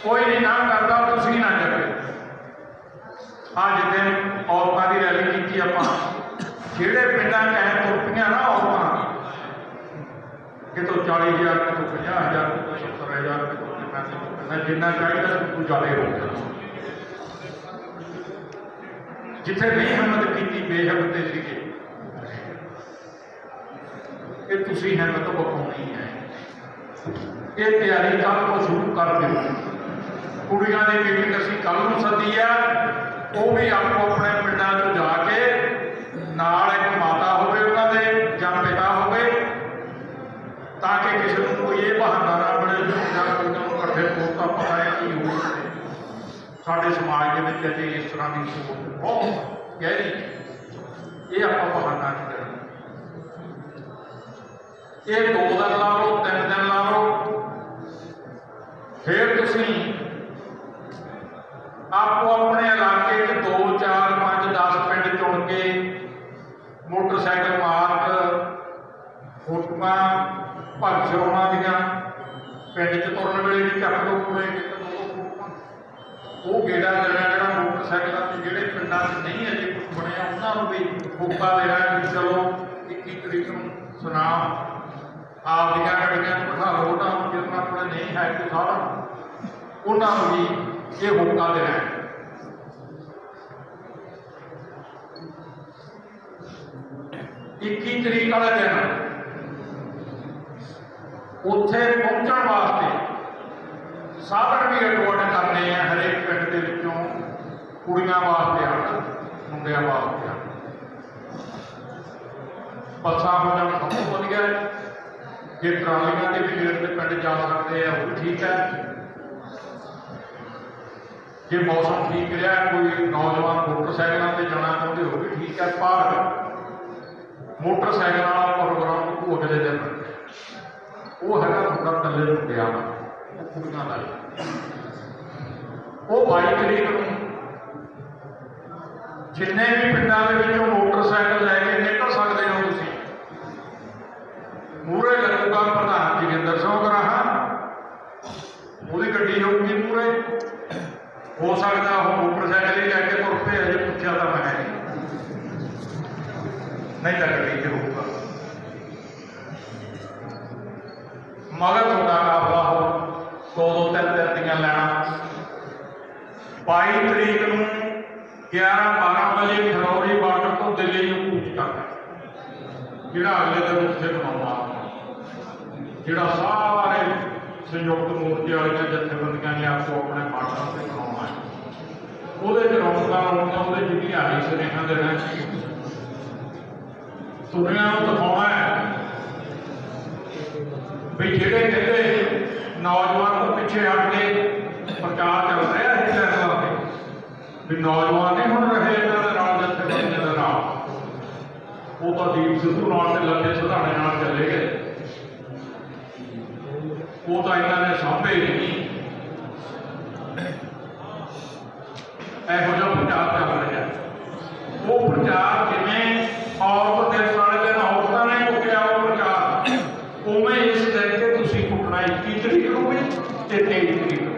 कोई नहीं ना करता, तुसी ना जगे। हाँ जिते औरतों की रैली की आप जेडे पिंडा चाहे तुरपियां ना औरत कितों 40,000 कितों 50,000 कितों 70,000 कितों जिन्ना चाहिए तू ज्यादा हो गया। जिथे नहीं हिम्मत की बेहिम्मते सीगे कि तुसी हिम्मत विखाउणी है। ये तैयारी कल को शुरू कर दो। कुड़ियां की मीटिंग असीं कल नूं सद्दी है, वो भी आपको अपने पिंडां चों जाके नाल एक माता होवे उन्हां दे जां पिता होवे, ताकि किसी को कोई ये बहाना ना बने कट्ठे पोता पता है की हो। साडे समाज के विच अजे इस तरह की सोच बहुत गहरी, ये आप बहाना नहीं करना। ये 2 दिन ला लो 3 दिन ला लो, फिर तुसीं आपको अपने इलाके 2 4 5 10 पिंड चुन के मोटरसाइकिल मार्ग फोटोआं भग उन्हां दियां पिंड च तुरन वेले भी चक दो कोले वो गेड़ा देना जो मोटरसाइकिलों से जोड़े पिंडों में नहीं अजे कुछ बनया उन्होंने भी मौका देना कि चलो 21 तरीक को सुनाम आप गड्डियां बिठा लो जितना को नहीं है कोई साधन उन्होंने भी ये मौका देना है। 21 तरीक वाले दिन उत्थे पहुंचने वास्ते साधन भी अडो अड करने हैं। हरेक पिंड के विचों कुड़ियां वास्ते अड मुंडियां वास्ते अड बसां हो जाण सब तो वधिया। जे ट्रालियां के भी नेड़े के पिंड जा सकते हैं वो भी ठीक है। जे मौसम ठीक रहा कोई नौजवान मोटरसाइकिलों पर जाना चाहते हो भी ठीक है। पर मोटरसाइकिल वाला प्रोग्राम को अगले दिन वो है थोड़ा कले मुंडिया कुड़ियां का वो 22 तरीक को जिन्ने भी पिंडों के मोटरसाइकिल लैके निकल सकते हो तुसीं मूहरे लगूगा प्रधान जोगिंदर सिंह ग्राहा वही गड्डी होगी मूहरे। हो सकता वो मोटरसाइकिल ही लैके तुर पे अजे पूछा तो मैं नहीं तो गड्डी च होगा मगर थोड़ा काफला हो 2-2-3 दियां लैना 22 तरीक को 11-12 बजे खरौरी बार्डर तो दिल्ली में कूच करना जोड़ा अगले दिन उत्थे बनाना जोड़ा सारे संयुक्त मोर्चे वाली जथेबंदियां ने आपको अपने बार्डर से बनाना है। वो रौनक आउणियां वो भी सुनेहा देना दुनिया को दिखाना है भी जेडे कहते नौजवान को पिछे हट के प्रचार चल रहा है चैनलों पर भी नौजवान नहीं हो रहे जथेबंदियों के नाल वो तो दीप सिद्धू नाल ते लगे सुधाने नाल चले गए। वो तो इन्होंने साभे ही नहीं यहो प्रचार चल रहा है। वो प्रचार जिमें औरत दिवस वाले दिन औरतों ने कुटिया वो प्रचार उवें इस दिन के तुसीं कुटना 21 तरीक को भी 23 तरीक को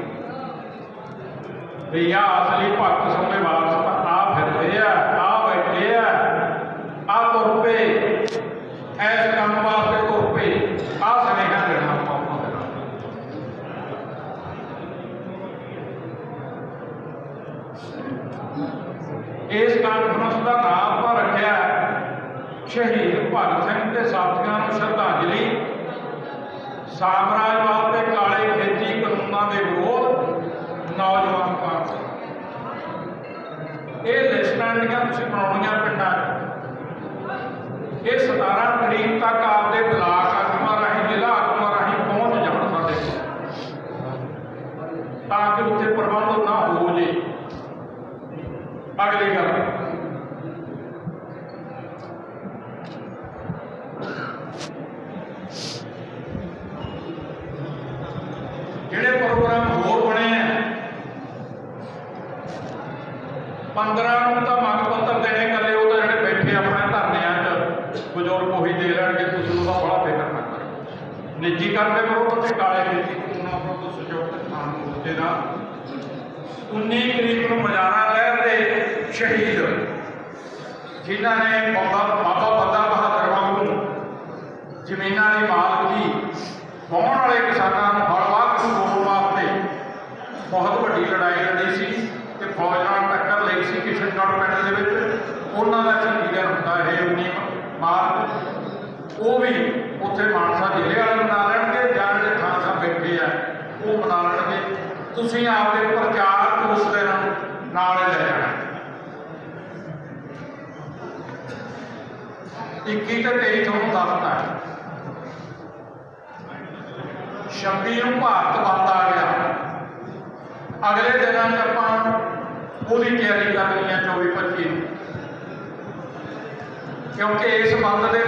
भैया असली भक्त समय वापस आ फिरते आ बैठे आ तुर पे इस काम वास्ते तुर पे आ सुनेहा देना पापा देना। इस कानफ्रेंस का नाम पर रखा शहीद भगत सिंह के साथियों को श्रद्धांजलि साम्राजवाद के काले खेती कानूनों के विरोध नौजवान पार्टी। ये लिस्टां जिहड़ियां बनाउणियां पिंडां ये 17 तरीक तक आपके ब्लाक आगुआं राहीं जिला आगुआं राहीं पहुँच जाण साडे ताकि उत्थे प्रबंध ना हो जे। अगली गल जिहड़े प्रोग्राम होर बने हैं 15 तो मंग पत्र देने कले वो तो जोड़े बैठे अपने धरनिया बजुर्ग उही दे लैणगे। तुसीं उहदा बड़ा फिक्र ना करो निजी करके करो तो काले खेती कानूनां विरुद्ध संयुक्त किसान मोर्चे का 19 तरीक को मजारा लहर के शहीद जिन्हों ने बाबा बंदा बहादुर वांगू जमीनों की मालकी वाहण वाले किसानों हलवाक छुड़ाने वास्ते बहुत वड्डी लड़ाई लड़ी सी ते फौज नाल टक्कर लई सी किशनगढ़ पिंड दे विच। उन्हां दा शहीदी दिन हुंदा है 19 मार्च। वो भी उत्थे मानसा जिले वाले मना लैणगे जां जिहड़े खान साहब बैठे आ वो मना लैणगे। तुसीं आपदे प्रचार उस दिन नाल लै जाना। 21 ते 23 ਤੁਹਾਨੂੰ ਦੱਸਦਾ है 26 ਨੂੰ ਭਾਰਤ ਬੰਦ आ गया। अगले दिनों च ਆਪਾਂ ਉਹਦੀ ਤਿਆਰੀ ਕਰਨੀ है 24-25 क्योंकि इस बंद के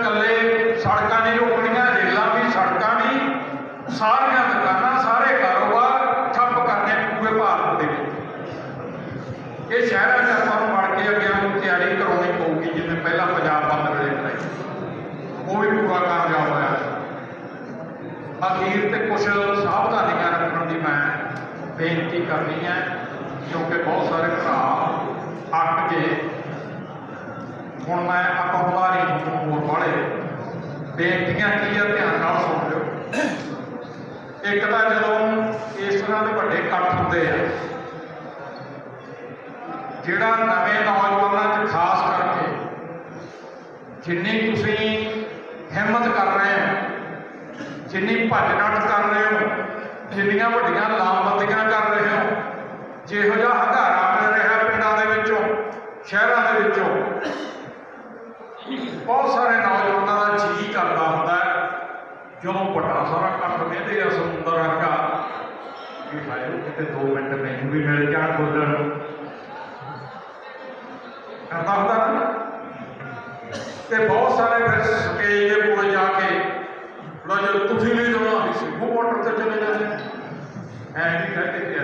कल्ले सड़क नहीं रोकनिया, रेलों भी सड़क भी सारिया दुकाना सारे कारोबार ठप्प करने पूरे भारत के। ये शहरों में अपन बढ़ के अगे तैयारी करवानी पऊगी जिवें पहला पंजाब बंद वेले कराई वो भी पूरा कामयाब होया। अखीर ते कुछ सावधानियां रखने की मैं बेनती करनी है क्योंकि बहुत सारे भरा अक के हुण मैं अखबारी होर वाले बेनतियां की है ध्यान नाल सुन लो। एक तो जो इस तरह के बड़े कट होंगे हैं जिहड़ा नवे नौजवानों च खास करके जिन्नी तुसीं हिम्मत कर रहे हो, जिन्नी भज नठ कर रहे हो, जिन्नियां वड्डियां लामबंदियां कर रहे हो, जिहो जिहा हंगारा मिल रहा पिंडां दे विचों शहरां दे विचों बहुत सारे नौजवानों का जी करता होंदा है जो बड़ा सारा कट वेंदे आ समुंदर वर्गा कि हाए किते 2 मिनट मैनूं भी मिल जाण बोलण करता होंदा ना। ते बहुत सारे फिर स्टेज के कोल जाके जो तुसीं नहीं जाना सिंघू बॉर्डर से चले जाते ऐ नहीं कहते कि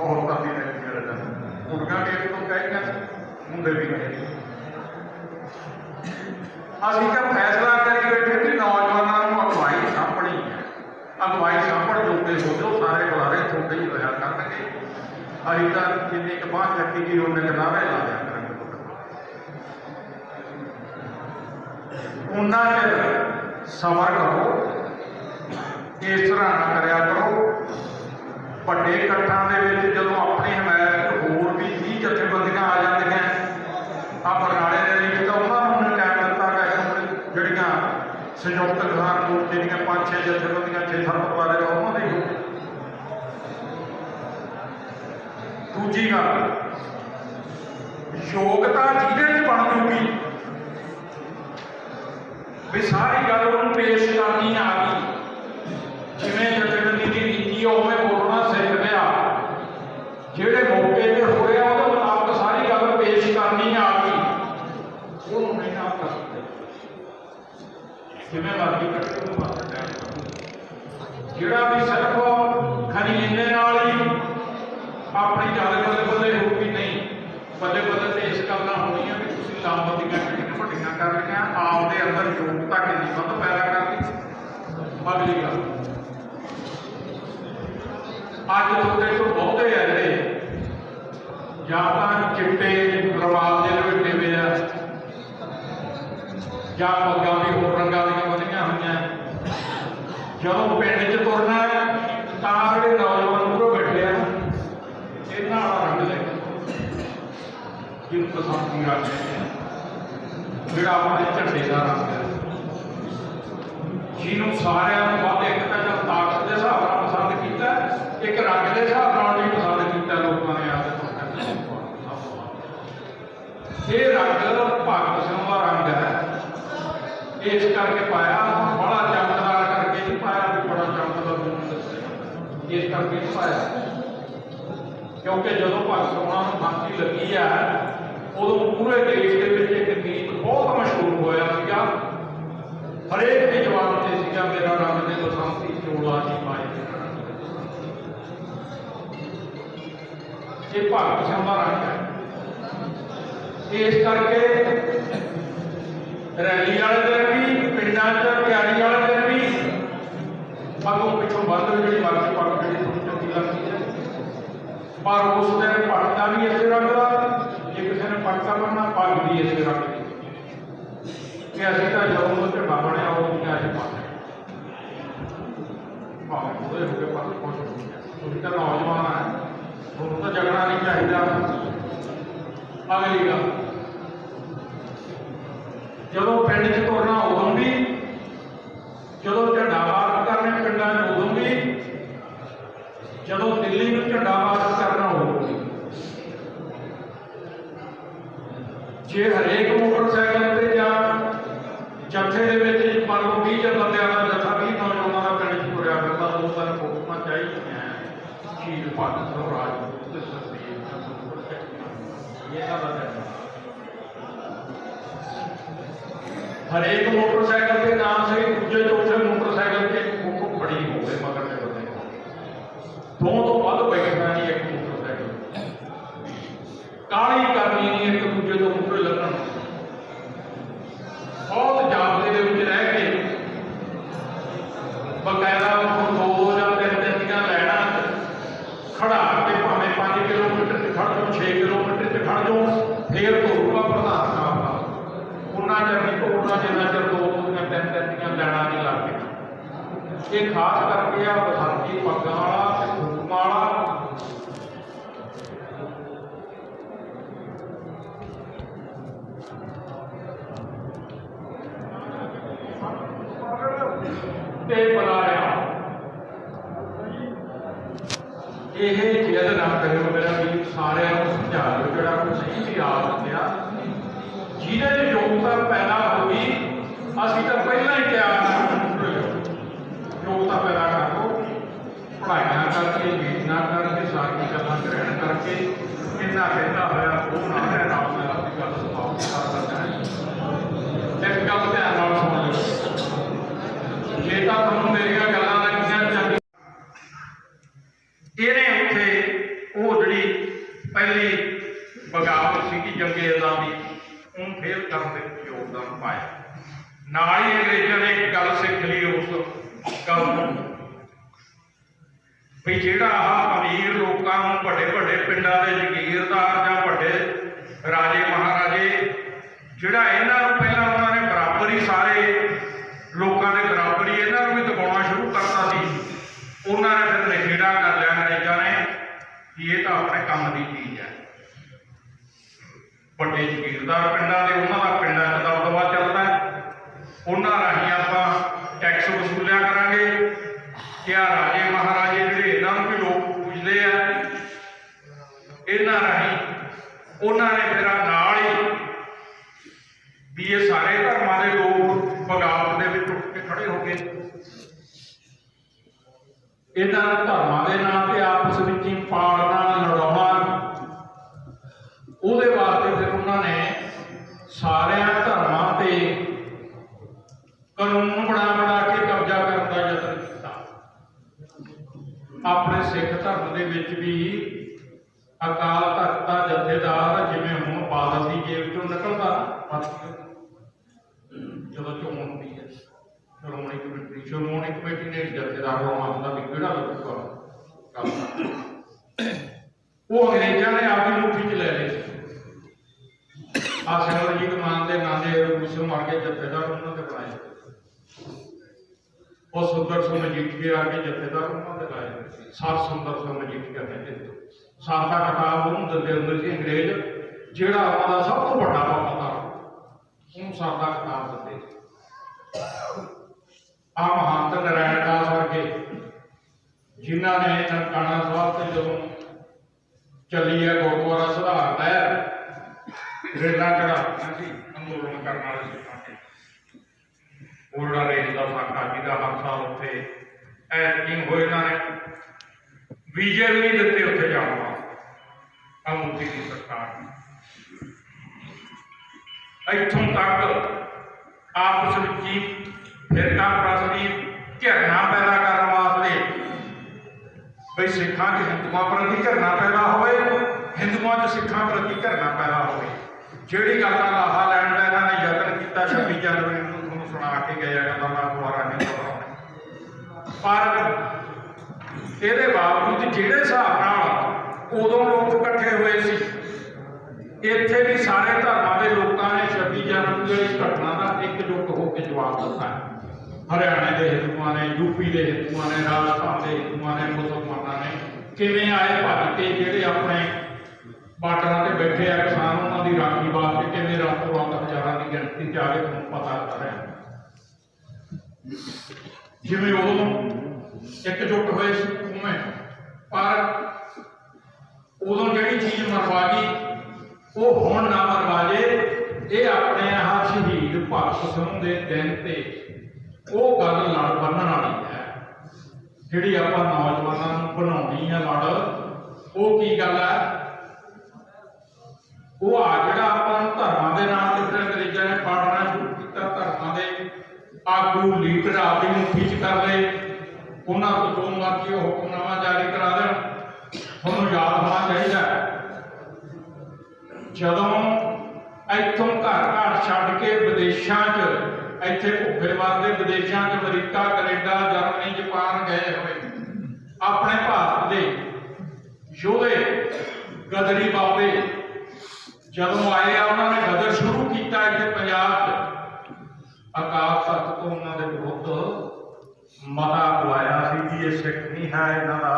औरतां भी नहीं चले जाते, कुड़ियां भी एक तो कहेंगे मुंडे भी कहेंगे। असीं क्या फैसला करी बैठे कि नौजवानों को अगवाई सामनी है, अगवाई सामण जोगे हो जो सारे बुलारे थोड़े ही होया करनगे। अभी तक जिन्नी क बांह चक्की गई उन्ने क नारे ला दिया करेंगे। उन्ना चਿਰ सबर करो, इस तरह ना करया करो। ਵੱਡੇ ਇਕੱਠਾਂ ਦੇ ਵਿੱਚ ਜਦੋਂ ਆਪਣੀ ਹਮਾਇਤ ਹੋਰ भी 20 ਜਥੇਬੰਦੀਆਂ आ ਜਾਂਦੀਆਂ ਆ ਬਰਨਾਲੇ ਦੇ ਵਿੱਚ ਤਾਂ ਉਹਨਾਂ ਨੂੰ ਟਾਈਮ ਦਿੱਤਾ ਗਿਆ ਜਿਹੜੀਆਂ ਸੰਯੁਕਤ ਕਿਸਾਨ ਮੋਰਚੇ ਦੀਆਂ 5-6 ਜਥੇਬੰਦੀਆਂ 6-7 ਵਾਲੇ ਉਹਨਾਂ ਦੇ ਹੋ। ਦੂਜੀ ਗੱਲ ਯੋਗਤਾ ਜਿਹਦੇ 'ਚ ਬਣ ਜੂਗੀ भी सारी गल उन्होंने पेश करनी आ गई जिमें जथेबंदी की नीति उवें बोलना सीख गया जेड़े मौके पर हो रहा वो मुताबिक सारी गल पेश करनी आ गई वो नहीं ना कर सकते जिमें मर्जी करके मत जोड़ा भी सिर्फ खरी इन्ने नाल ही अपनी गल बल्ले बल्ले होगी नहीं बल्ले बल्ले तो इस गल ना होनी है भी तुसीं लामबंदियां वड्डियां कर लिया आपके अंदर योग्यता कितनी वध पैदा कर दी। अगली गल अज थोड़े तो बहुते ऐसे या चिट्टे रवाज के लपेटे हुए आ या पग्गां भी होर रंगां दीयां बन्नियां होईयां जदों पिंड च तुरना तां जिहड़े नौजवान मूहरों बैठे आ इन्हां वाला रंग ले जिन्होंने बसंती रंग जोड़ा अपने झंडे का रंग है जिन्हों सारे एक तो ताकत के हिसाब से पसंद किया एक रंग के हिसाब से भी पसंद किया लोगों ने ये रंग भगत सिंह का रंग है इस करके पाया बड़ा चमकदार करके नहीं पाया भी बड़ा चमकदार इस करके नहीं पाया क्योंकि जो भगत सिंह फांसी लगी है उदों पूरे देश के एक गीत बहुत मशहूर होया हरेक की जवान से मेरा रंग ने बसंती चोला जी पाए ये भगत सिंह का रंग है इस करके रैली वाले दिन भी पिंडा तैयारी वाले दिन भी अगों पिछों बंद जी मर्जी पग जी चंगी लगती है पर उस दिन पट का भी इसे रंग का, जे किसी ने पट का बनना पग भी इसे रंग की। असीं तो जो झंडा बनया वो असीं पाते भावें बुढ़े हो गए पर खुश हो गए। तुसीं तो नौजवान है, तुहानूं तो जगना नहीं चाहिए। अगली गल, जदों पिंड च तुरना उदों भी, जदों झंडा मार्च करने पिंडां च उदों भी, जदों दिल्ली में झंडा मार्च करना उदों भी। जे हरेक मोटरसाइकिल से या जत्थे दे विच मान लो 20 बंदियां दा जत्था 20 नौजवानों का पिंड च तुरिया फिरदा, दो तीन फोटोआं चाहिए शहीद भगत सिंह राजपूत ते सुखदेव हरेक मोटरसाइकिल के नाम से दूजे चौथे मोटरसाइकिल के फोटो बड़ी हो गए मगर के बंदे दो तो वध बैठना नहीं एक मोटरसाइकिल काली करनी नहीं एक दूजे तो मूहरे लगन बहुत जाबते के विच रह के बकायदा दो या तीन दिन लैना खड़ा के भावें 5 किलोमीटर से खड़ जाओ 6 किलोमीटर से खड़ जाओ फिर धोरूगा प्रधान साहब का उन्ना चर नहीं धोना जिन्ना चर दो तीन दिन लैना नहीं लगती। ये खास करके आ बसंती पग्गां वाला फूकमां वाला ते बुलाया यह जिद ना करो मेरा भी सारे समझा लो जो कुछ नहीं भी आ सकिया जिन्हें योग्यता पैदा होगी असी तो पहला ही तैयार योग्यता पैदा कर दो पढ़ाइया करके मीटिंगा करके सारी गल्लां ग्रहण करके इन्ना कहता होया वो ना है नाम मैं अपनी गल समाप्त कर सकता है। एक गल ध्यान नाल सुन लो जे तां तुहानूं मेरियां गल्लां लगियां चंगी इहने उत्थे वो जिहड़ी पहली बगावत सी जंगे आज़ादी उन फेल करने में योगदान पाया। नाल ही अंग्रेज़ों ने एक गल सीख ली उस गल भी जिहड़ा अमीर लोगों बड़े बड़े पिंडां दे जगीरदार जां वड्डे राजे महाराजे जिहड़ा इन्हां नूं पहलां उन्होंने बराबरी सारे लोगों के बराबरी इन्हां नूं भी दबाउणा शुरू करता सी। उन्होंने फिर निखेड़ा कर लिया अंग्रेज़ों ने कि ये तो अपने काम की चीज़ है। बड़े जगीरदार पिंडां दे उन्हां दा पिंडां च दबदबा चलदा है उन्हां राहीं आपां टैक्स वसूलिया करांगे। क्या राजे महाराजे जिहड़े इन्हां नूं भी लोग पूजदे आ इन्हां राहीं उन्होंने फिर नाल ही भी ये सारे धर्मां दे लोग बगावत दे विच उठ के खड़े हो गए। इन्हां धर्मां दे नाम ते आपस विच ही पालना लड़ाउणा उहदे वास्ते फिर उन्होंने सारिया धर्मां ते कानून बना बना के कब्जा करने का यत्न किया। अपने सिख धर्म के विच भी अकाल तख्त का जथेदार जिवें हुण बादल की जेब चों निकलदा जदों चोण होंदी है श्रोमणी कमेटी ने जथेदार होना भी किहड़ा लगूगा वो अंग्रेजों ने आपकी मुट्ठी च ले ली। आ सिमरजीत मान के नाम मुस्लिम मार के जथेदार उन्होंने बनाए और सुंदर सिंह मजीठिया आके जथेदार उन्होंने लाए। सर सुंदर सिंह मजीठिया कहते सादा किताब उन्होंने दिंदे हुंदे सी अंग्रेज जिहड़ा उन्होंने सब तो बड़ा वफादार उन्होंने सादा किताब दिंदे। आ महंत नारायण दास वर्गे जिन्हों ने ननकाना साहब से जो चली है गुरुद्वारा सुधार लहर रेला चढ़ातियां सी अंदोलन करने वाले सिखां ने ओरड़ा रेल का साका जिहदा हर साल उत्थे ऐतकी होए इन्होंने वीजे भी नहीं दिते उत्थे जाण वास्ते मोदी की सरकार ने इत्थों तक आपस विच ही फिरका प्रस्ती घिरना पैदा करने वास्ते बई सिखां च हिंदुओं प्रति घिरना पैदा होवे हिंदुओं च सिखां प्रति घिरना पैदा होवे जिहड़ी गल दा लाहा लैण दा इन्हां ने यतन कीता 26 जनवरी नूं तुहानूं सुणा के गए गल्लां मैं दुबारा नहीं दोहराउणा। पर इहदे बावजूद जिहड़े हिसाब नाल उदों लोग इकट्ठे हुए सी। इत्थे भी सारे धर्मां के लोगों ने 26 जनवरी की घटना का एकजुट होकर जवाब दिता है। हरियाणे के हिंदुओं ने, यूपी के हिंदुओं ने, राजस्थान के हिंदुओं ने, मुसलमानों ने किवें आए भज के जिहड़े अपने बार्डरां ते बैठे आ किसान उन्होंने राखी वास्ते किवें रातों रात हज़ारां की गिणती च आ के तुहानूं पता कर रहा जिवें उदों एकजुट हुए उवें, पर उदों जिहड़ी चीज़ मरवा गई वो हुण ना मरवाजे। ये अपने शहीद भगत सिंह के दिन ते वो गल लड़ बन्नण वाली है जिहड़ी आपां नौजवानों नूं बनाउणी है लड़। वो की गल है, वो आ जिहड़ा आपां धर्मां दे नाम ते फिर अंग्रेज़ां ने पाड़ना शुरू किया। धर्मां दे आगू लीडर आपदी मुट्ठी च कर लए, उन्हां तों जो मर्जी वो हुक्मनामा जारी करा देण। तुहानूं याद होना चाहिए जदों इत्थों घर छड्ड के विदेशों च इत्थे भुखे मरदे विदेशों च अमरीका, कनेडा, जर्मनी, जापान गए हुए अपने भारत के योधे गदरी बाबे जदों आए उन्होंने गदर शुरू किया इत्थे पंजाब च। अकाल तख्त तो उन्होंने विरुद्ध मता पवाया सी कि ये सिख नहीं है, इन्हों का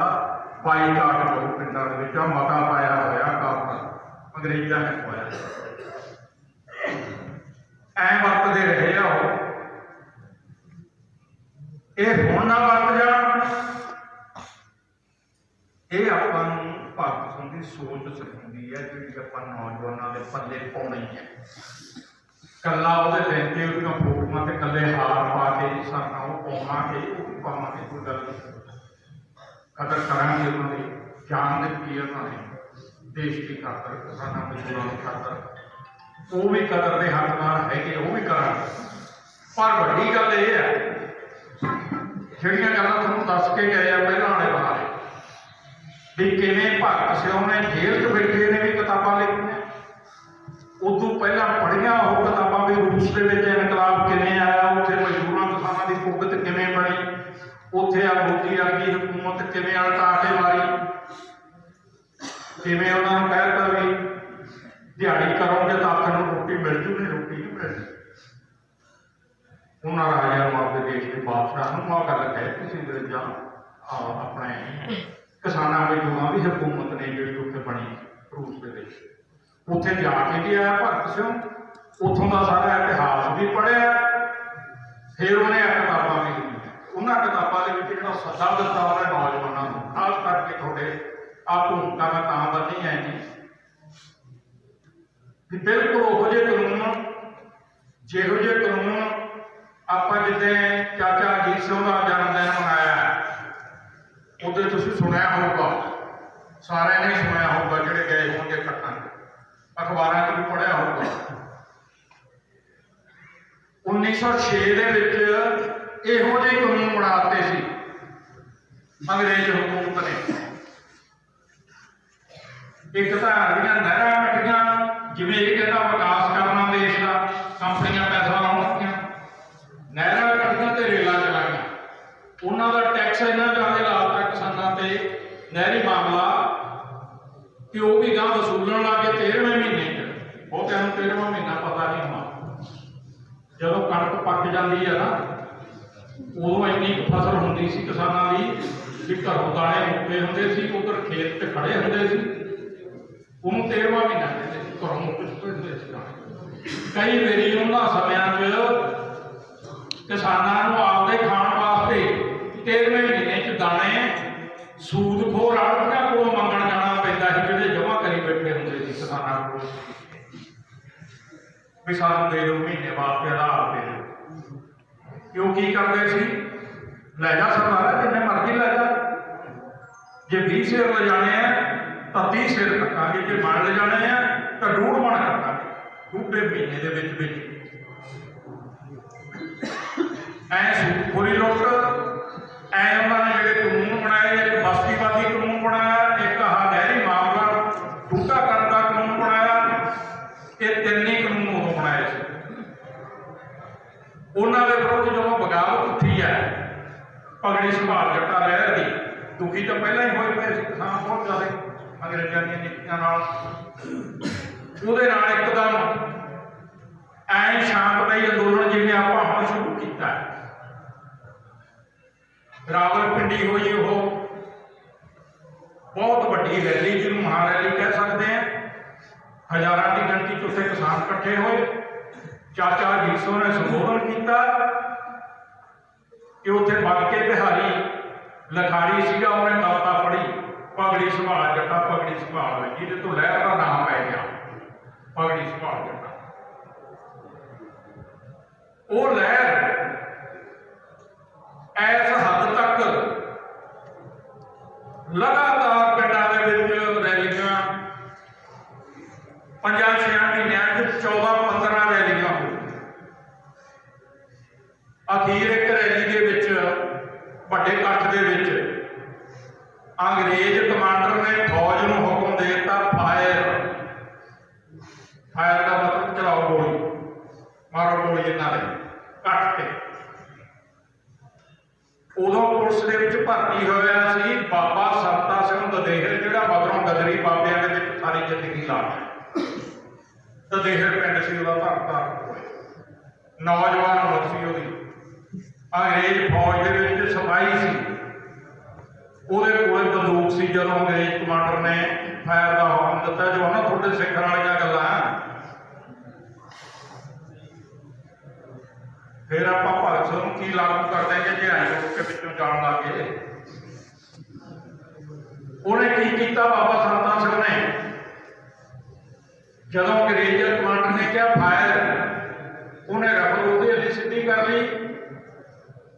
बाईकाट करो पिंडों के मता पाया होया काफर अंग्रेज़ों ने पवाया। ऐ वरतते रहे आ ये हुण ना वरत जाण। ये आपां नूं भगत सिंह की सोच सिखाउंदी है जिहड़ी आपां नौजवानों के पल्ले पाउणी है। कल्ला उहदे दिन ते उहदियां फोटोआं ते कल्ले हार पा के साडा वो पावांगे, वो भी पावांगे, कोई गल नहीं। कदर करांगे उन्हां दी, जान दित्ती उन्होंने देश की खातर, किसानों मजदूरों की खातर, वो भी कदर के हकदार है, वो भी करा। पर वड्डी गल यह है जिहड़ियां गल्लां तुहानूं दस के गए पहलां वाले बारे भी किवें भगत सिंह ने जेल च बैठे ने भी किताबां लिखियां, उदों पहलां पढ़ियां वो किताबां भी रूस के इनकलाब किवें आया, उत्थे मजदूरां किसानां की भुगत किवें बनी, उत्थे आ मोदी वर्गी हुकूमत किवें अलटा के मारी, किवें उन्होंने कहता भी दिहाड़ी करोगे तो आपको रोटी मिल जूगी, रोटी नहीं मिलती। उन्होंने राजा अपने देश के बादशाह आ गल कहती सी अंग्रेजा अपने किसानों मजदूरों की हुकूमत ने जी उत्थे बनी रूस के देश, उत्थे जाके भी आया भगत सिंह, उतों का सारा इतिहास भी पढ़िया, फिर उन्हें किताबां भी लिखियां। उन्होंने किताबों के जो सदा दिता उन्हें नौजवानों को, खास करके थोड़े आप भूमिका मैं तां बनी है कि बिल्कुल उहो जे कानून जिहो जे कानून आप जिद्दें चाचा अजीत सिंह का जन्मदिन मनाया उदे तुसीं सुनिया होगा, सारे ने सुनिया होगा जिहड़े गए होंगे कट्टन, अखबारों च भी पढ़िया होगा। 1906 दे विच इहो ਜਿਹੇ कानून बनाते सी अंग्रेज हुकूमत ने। एक तो हरियां नहरां कट्टियां, जिवें ये कहता विकास करना देश का, कंपनियां पैसा लाउणगीਆਂ, नहरां कट्टियां ते रेलां चलाईਆਂ, उन्हां दा टैक्स इन्ना ज़्यादा लाता किसानां ते नहरी मामला कि वो भी गांह वसूलन लगे 13वें महीने च। बहुतिआं नूं 13वां महीना पता नहीं होना, जदों कणक पक जाती है ना उदों इन्नी फसल हुंदी सी किसानां दी भी घरों दाणे मुक्के हुंदे सी, उधर खेत ते खड़े हुंदे सी, उन्होंने 13वां महीना कहते घरों मुक्के सुट्टे सी दाणे। कई वारी उन्हां समयां च किसानां नूं आपदे खाण वास्ते 13वें महीने च दाणे सूदखोर आड़तियां कोलों मंगण जाना पैंदा सी, जिहड़े जमा करी बैठे हुंदे सी किसानां कोल भी सानूं दे दो महीने वास्ते आधार दे दो। क्यों की करते सी, लै जा सरदारा जिन्ने मर्जी लै जा, जे 20 सेर ले जाने हैं तो 30 सेर कटांगे, जे मन ले जाने हैं तो 1.5 मन कटांगे, 2.5 महीने के विच ऐ सूदखोरी लुट। ऐ उन्होंने जिहड़े कानून बनाए, एक बस्तीवादी कानून बनाया, एक नहरी मामला टूटा करने का कानून बनाया, ये 3 ही कानून उदों बनाए थे। उन्होंने विरुद्ध जो बगावत उठी है, पगड़ी संभाल जट्टा लहर की, दुखी तो पहले ही होए पे किसान बहुत ज़्यादा, अंग्रेजों दी नीतियां नाल ਉਹਦੇ ਨਾਲ एकदम ऐ शांतमई अंदोलन जिवें आपां हुण शुरू कीता है। रावलपिंडी होई वो बहुत वड्डी रैली जिन्होंने महारैली कह सकते हैं, हजारां की गिनती च उत्थे किसान इकट्ठे होए। चाचा जीसो ने संबोधन किया कि उत्थे बाके बिहारी लखारी सीगा, उन्हें कविता पढ़ी पगड़ी संभाल जट्टा पगड़ी संभाल, जिहदे तो लहर का नाम पै गया पगड़ी संभाल जट्टा। वो लहर इस हद तक लगातार पिंडां दे विच रैलियां 5-6 महीनों 14-15 रैलियां हो। अखीर एक रैली के विच वड्डे इकट्ठ दे विच अंग्रेज कमांडर ने फौज नूं हुक्म दे दिता फायर फायर का मतलब चलाओ गोली, मारो गोली इन्हां दे कट के। उदों पुलिस दे विच भर्ती होया सी बाबा सरता सिंह ददेहर, जिहड़ा मगरों गदरी बाबियां दे विच सारी जिंदगी ला ददेहर पिंड सी उहदा धर्मधार होए, नौजवान उमर सी उहदी। अंग्रेज फौज दे विच सिपाही सी, उहदे कोल बंदूक सी। जदों अंग्रेज कमांडर ने फायर का हुक्म दिता, जो ना थोड़े सिखण वालियां गल्लां, फिर आप भगत सिंह की लागू कर देंगे जे आई लोग के पिछों जान लगे। उन्हें की किया बाबा सरता सिंह ने, जदों अंग्रेज कमांडर ने कहा फायर, उन्हें रफल उसकी सीधी कर ली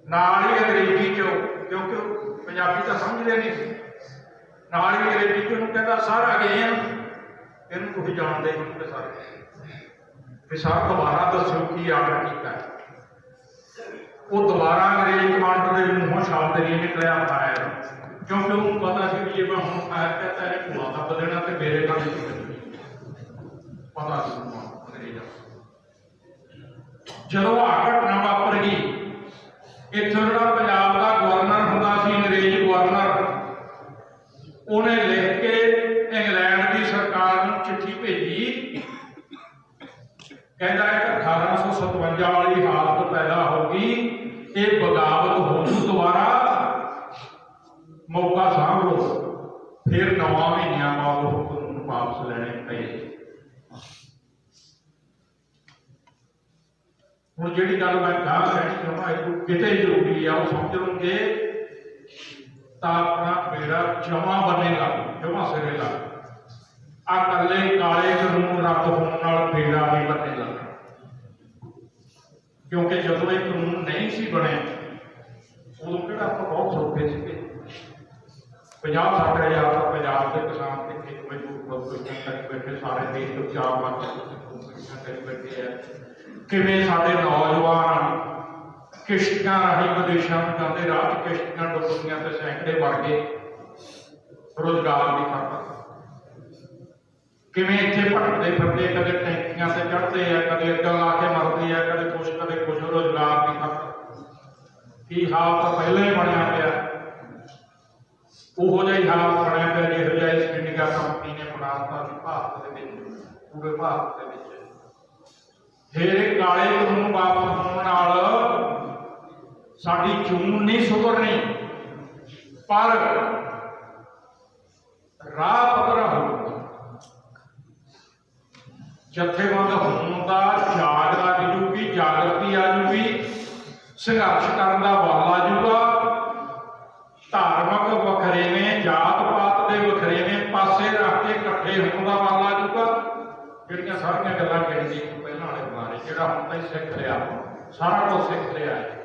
नाल ही अंग्रेजी चो, क्योंकि पंजाबी तो समझते नहीं, नाल ही अंग्रेजी चो कहता सर आ गए हैं, इन्हू तुसीं जानदे हो सारे भी सर दोबारा दसो की आर्डर किया। वो दोबारा अंग्रेज कमांडर के मूँहों शब्द नहीं निकलिया फायर, क्योंकि उन्होंने पता सी भी जे मैं हम फायर कहता है धुआं दब देना तो मेरे काम पता अंग्रेजा। जदों आ घटना वापर गई, इत्थों जो पंजाब का गवर्नर होंदा सी अंग्रेज गवर्नर, उन्हें लिख के इंग्लैंड की सरकार को चिट्ठी भेजी, कहता है 1857 वाली हालत पैदा होगी, ये बगावत होगी, दोबारा मौका सांभ लो। फिर 9 महीनों बाद हुक्म वापस लेने पे। हुण जिहड़ी गल मैं गाह कहनी चाहुंदा किते जरूरी आ, समझ लूंगे तां अपना बेड़ा जमा बनेगा, जमा सिरे लग। आ कल्ले काले कानून रद्द होने नाल बेड़ा नहीं बनेगा, क्योंकि जदों ये कानून नहीं सी बने उदों किहड़ा आपां बहुत सौखे सीगे। 50-60 हज़ार का पंजाब के किसान के खेत मजदूर बैठे, सारे देश को 4 लाख करी बैठे है। किवें साडे नौजवान किश्तियां राही विदेशों में जाते, राह किश्तियां डुबदियां ते सैकड़े मर गए रोजगार की खातर। किवें इत्थे भटकते फिरते, कदे टैंकियां से चढ़ते हैं, कदे अग्गां ला के मरते हैं, कदे कुछ रोजगार की खातर। की हाल तो पहले ही बनया पिया, उहो जिहा हाल बनया पिया जिहो जिहा ईस्ट इंडिया कंपनी ने बनाता सी भारत दे विच, पूरे भारत दे विच। फिर काले कानून वापस होने नाल साडी चून नहीं सुधरनी, पर राह पकड़ा होगा। जथेबंद होने का जाग लग जूगी, जागृति आ जूगी, संघर्ष करने का बल आ जूगा। धार्मिक वखरेवें, जात पात के वखरेवें पासे रख के इकट्ठे होने का बल आ जूगा। जिहड़ियां सारियां गल्लां गिणती पहलां वाले बारे, जिहड़ा हुण ताईं सिख लिया, सारा कुछ सिख लिया है।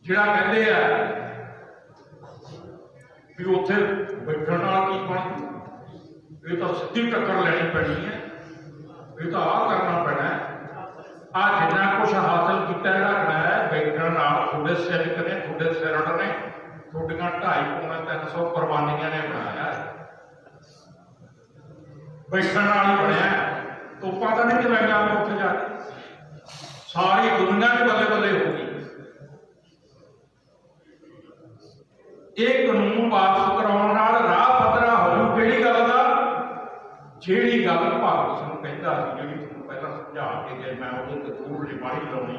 जिहड़ा कहंदे आ भी उत्थे बैठण नाल की बण, ये तो सीधी टक्कर लैनी पैनी है, ये तो आ करना पैना है। आ जिन्ना कुछ हासिल किया है बैठण नाल, थोड़े सैनिक ने, थोड़े सिरड़ ने, थोड़ियां 250-300 कुर्बानियां ने बनाया है, बैठण नाल ही बनया। तोपां तो नहीं चलाइयां उत्थे जाके, सारी दुनिया च बल्ले बल्ले होगी। ये कानून वापस कराने नाल राह पद्धरा होऊ किहड़ी गल दा, जिहड़ी गल भगत सिंह कहंदा सी, जिहड़ी तुहानूं पहलां समझा के गए, मैं उहदे ते थोड़ी बाही लाउणी,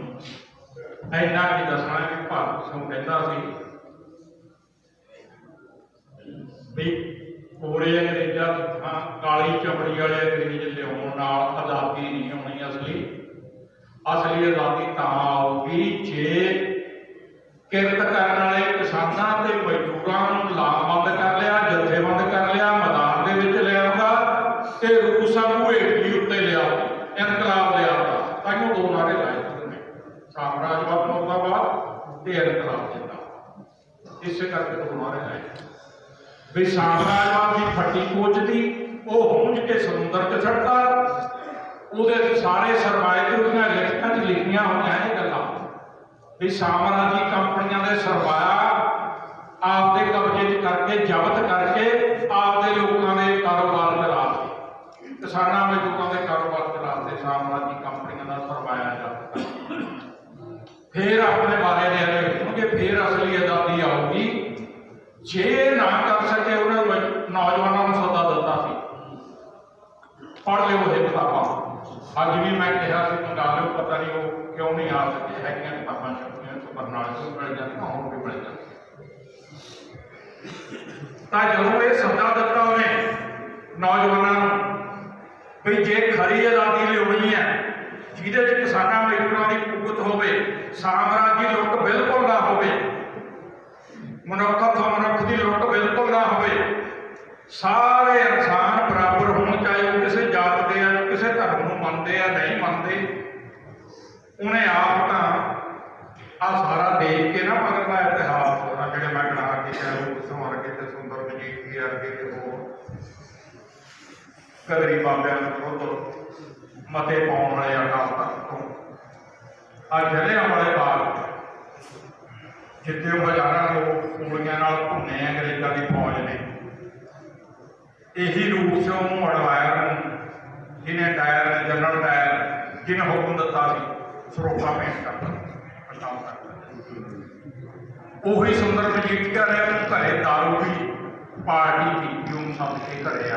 इन्ना कि दसना कि भगत सिंह कहंदा सी भी कोरे अंग्रेजां थां काली चमड़ी वाले अंग्रेज लिआउण नाल आज़ादी नहीं आउणी। असली आज़ादी तां आऊगी जे किरत करने वाले किसानां ते मजदूरां नूं लामबंद कर लिया, जथेबंद कर लिया, मैदान दे विच लिआंदा ते रूसा नूं हेठली उत्ते लिया, इनकलाब लिआंदा। ताइयों दो नारे लाए ने, साम्राजवाद मुर्दाबाद ते इनकलाब जिंदाबाद। इसे करके दो नारे लाए भी साम्राजवाद की फट्टी कोचती वो हुंज के समुद्र च छड़ता, उहदे सारे सरमाए ते उहदियां लिखतां च लिखियां होईयां ये गल्लां भी साम्राजी कंपनियां दे सरमाया आपदे कब्जे च करके जब्त करके आपदे लोकां दे कारोबार चला के, किसानां मजदूरां दे कारोबार चला के साम्राजी कंपनियां दा सरमाया जब्त करके फिर अपने बारे दे रहे होणगे, फिर असली आज़ादी आऊगी। जे ना कर सके उन्हें नौजवानों को सदा दिता सी पढ़ लियो ये किताबां, अज भी मैं कहा मंगा लो, पता नहीं वो क्यों नहीं आ सके है किताबां छपियां बरनाले तो मिल जाती होर भी मिल जाती। जो ये सदा दिता उन्हें नौजवानों भी जे खरी आज़ादी लियानी है जिहदे च किसानां मजदूरां दी कुगत होवे, साम्राजी लुट बिल्कुल ना होवे, मनुख तो मनुख की लुट बिल्कुल ना हो, सारे इंसान बराबर होने, चाहे वो किसी जात के हैं, किसी धर्म को मनते हैं नहीं मनते। उन्हें आप आ सारा देख के ना मगर मैं इतिहास होना जो मैं गणा के चाहे वर्गे तो सुंदर मजीठी वर्गे हो कदरी बाबे विरुद्ध मते पाने वाले अकाल तख्त तो आ जलियांवाले बाग जिथे हज़ारों लोग गोलियां भुने अंग्रेजों की फौज ने, यही रूप से उन्होंने अडवायर जिन्हें डायर ने जनरल डायर जिन्हें हुक्म दिता सरोपा पेश करता उही सुंदर मजीठिया ने घरे दारू की पार्टी की सब के घरे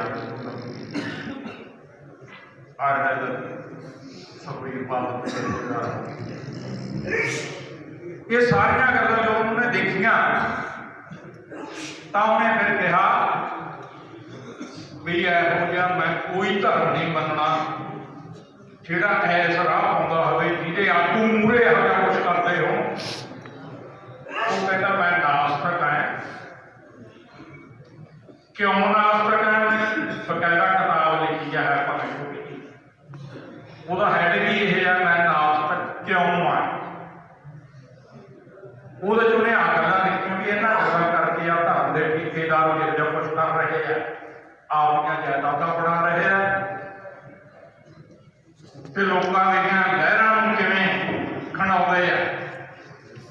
सुखबीर बादल ये सारिया गल्लां जो उन्होंने देखिया तो उन्हें फिर कहा भी इहो जिहा मैं कोई धर्म नहीं मनना जिहड़ा ऐस राह पाउंदा होवे जिहदे आगू मूहरे इहो जिहा कुछ करते हो। वो कहता मैं नास्तिक है। क्यों नास्तिक है? बकायदा किताब लिखी है भावें छोटी जी, ਉਹਦਾ ਹੈਡ ਵੀ ਇਹ ਹੈ मैं नास्तिक क्यों है। ਉਹਦੇ ਚ ਉਹਨੇ ਆ ਗੱਲਾਂ ਲਿਖੀਆਂ ਵੀ ਇਹਨਾਂ ਗੱਲਾਂ ਕਰਕੇ ਆ ਧਰਮ ਦੇ ਠੇਕੇਦਾਰ ਜਿਹੜਾ ਕੁਛ ਕਰ ਰਹੇ ਆ, ਆਪਣੀਆਂ ਜਾਇਦਾਦਾਂ ਬਣਾ ਰਹੇ ਆ ਤੇ ਲੋਕਾਂ ਦੀਆਂ ਲਹਿਰਾਂ ਨੂੰ ਕਿਵੇਂ ਖਣਾਉਂਦੇ ਆ,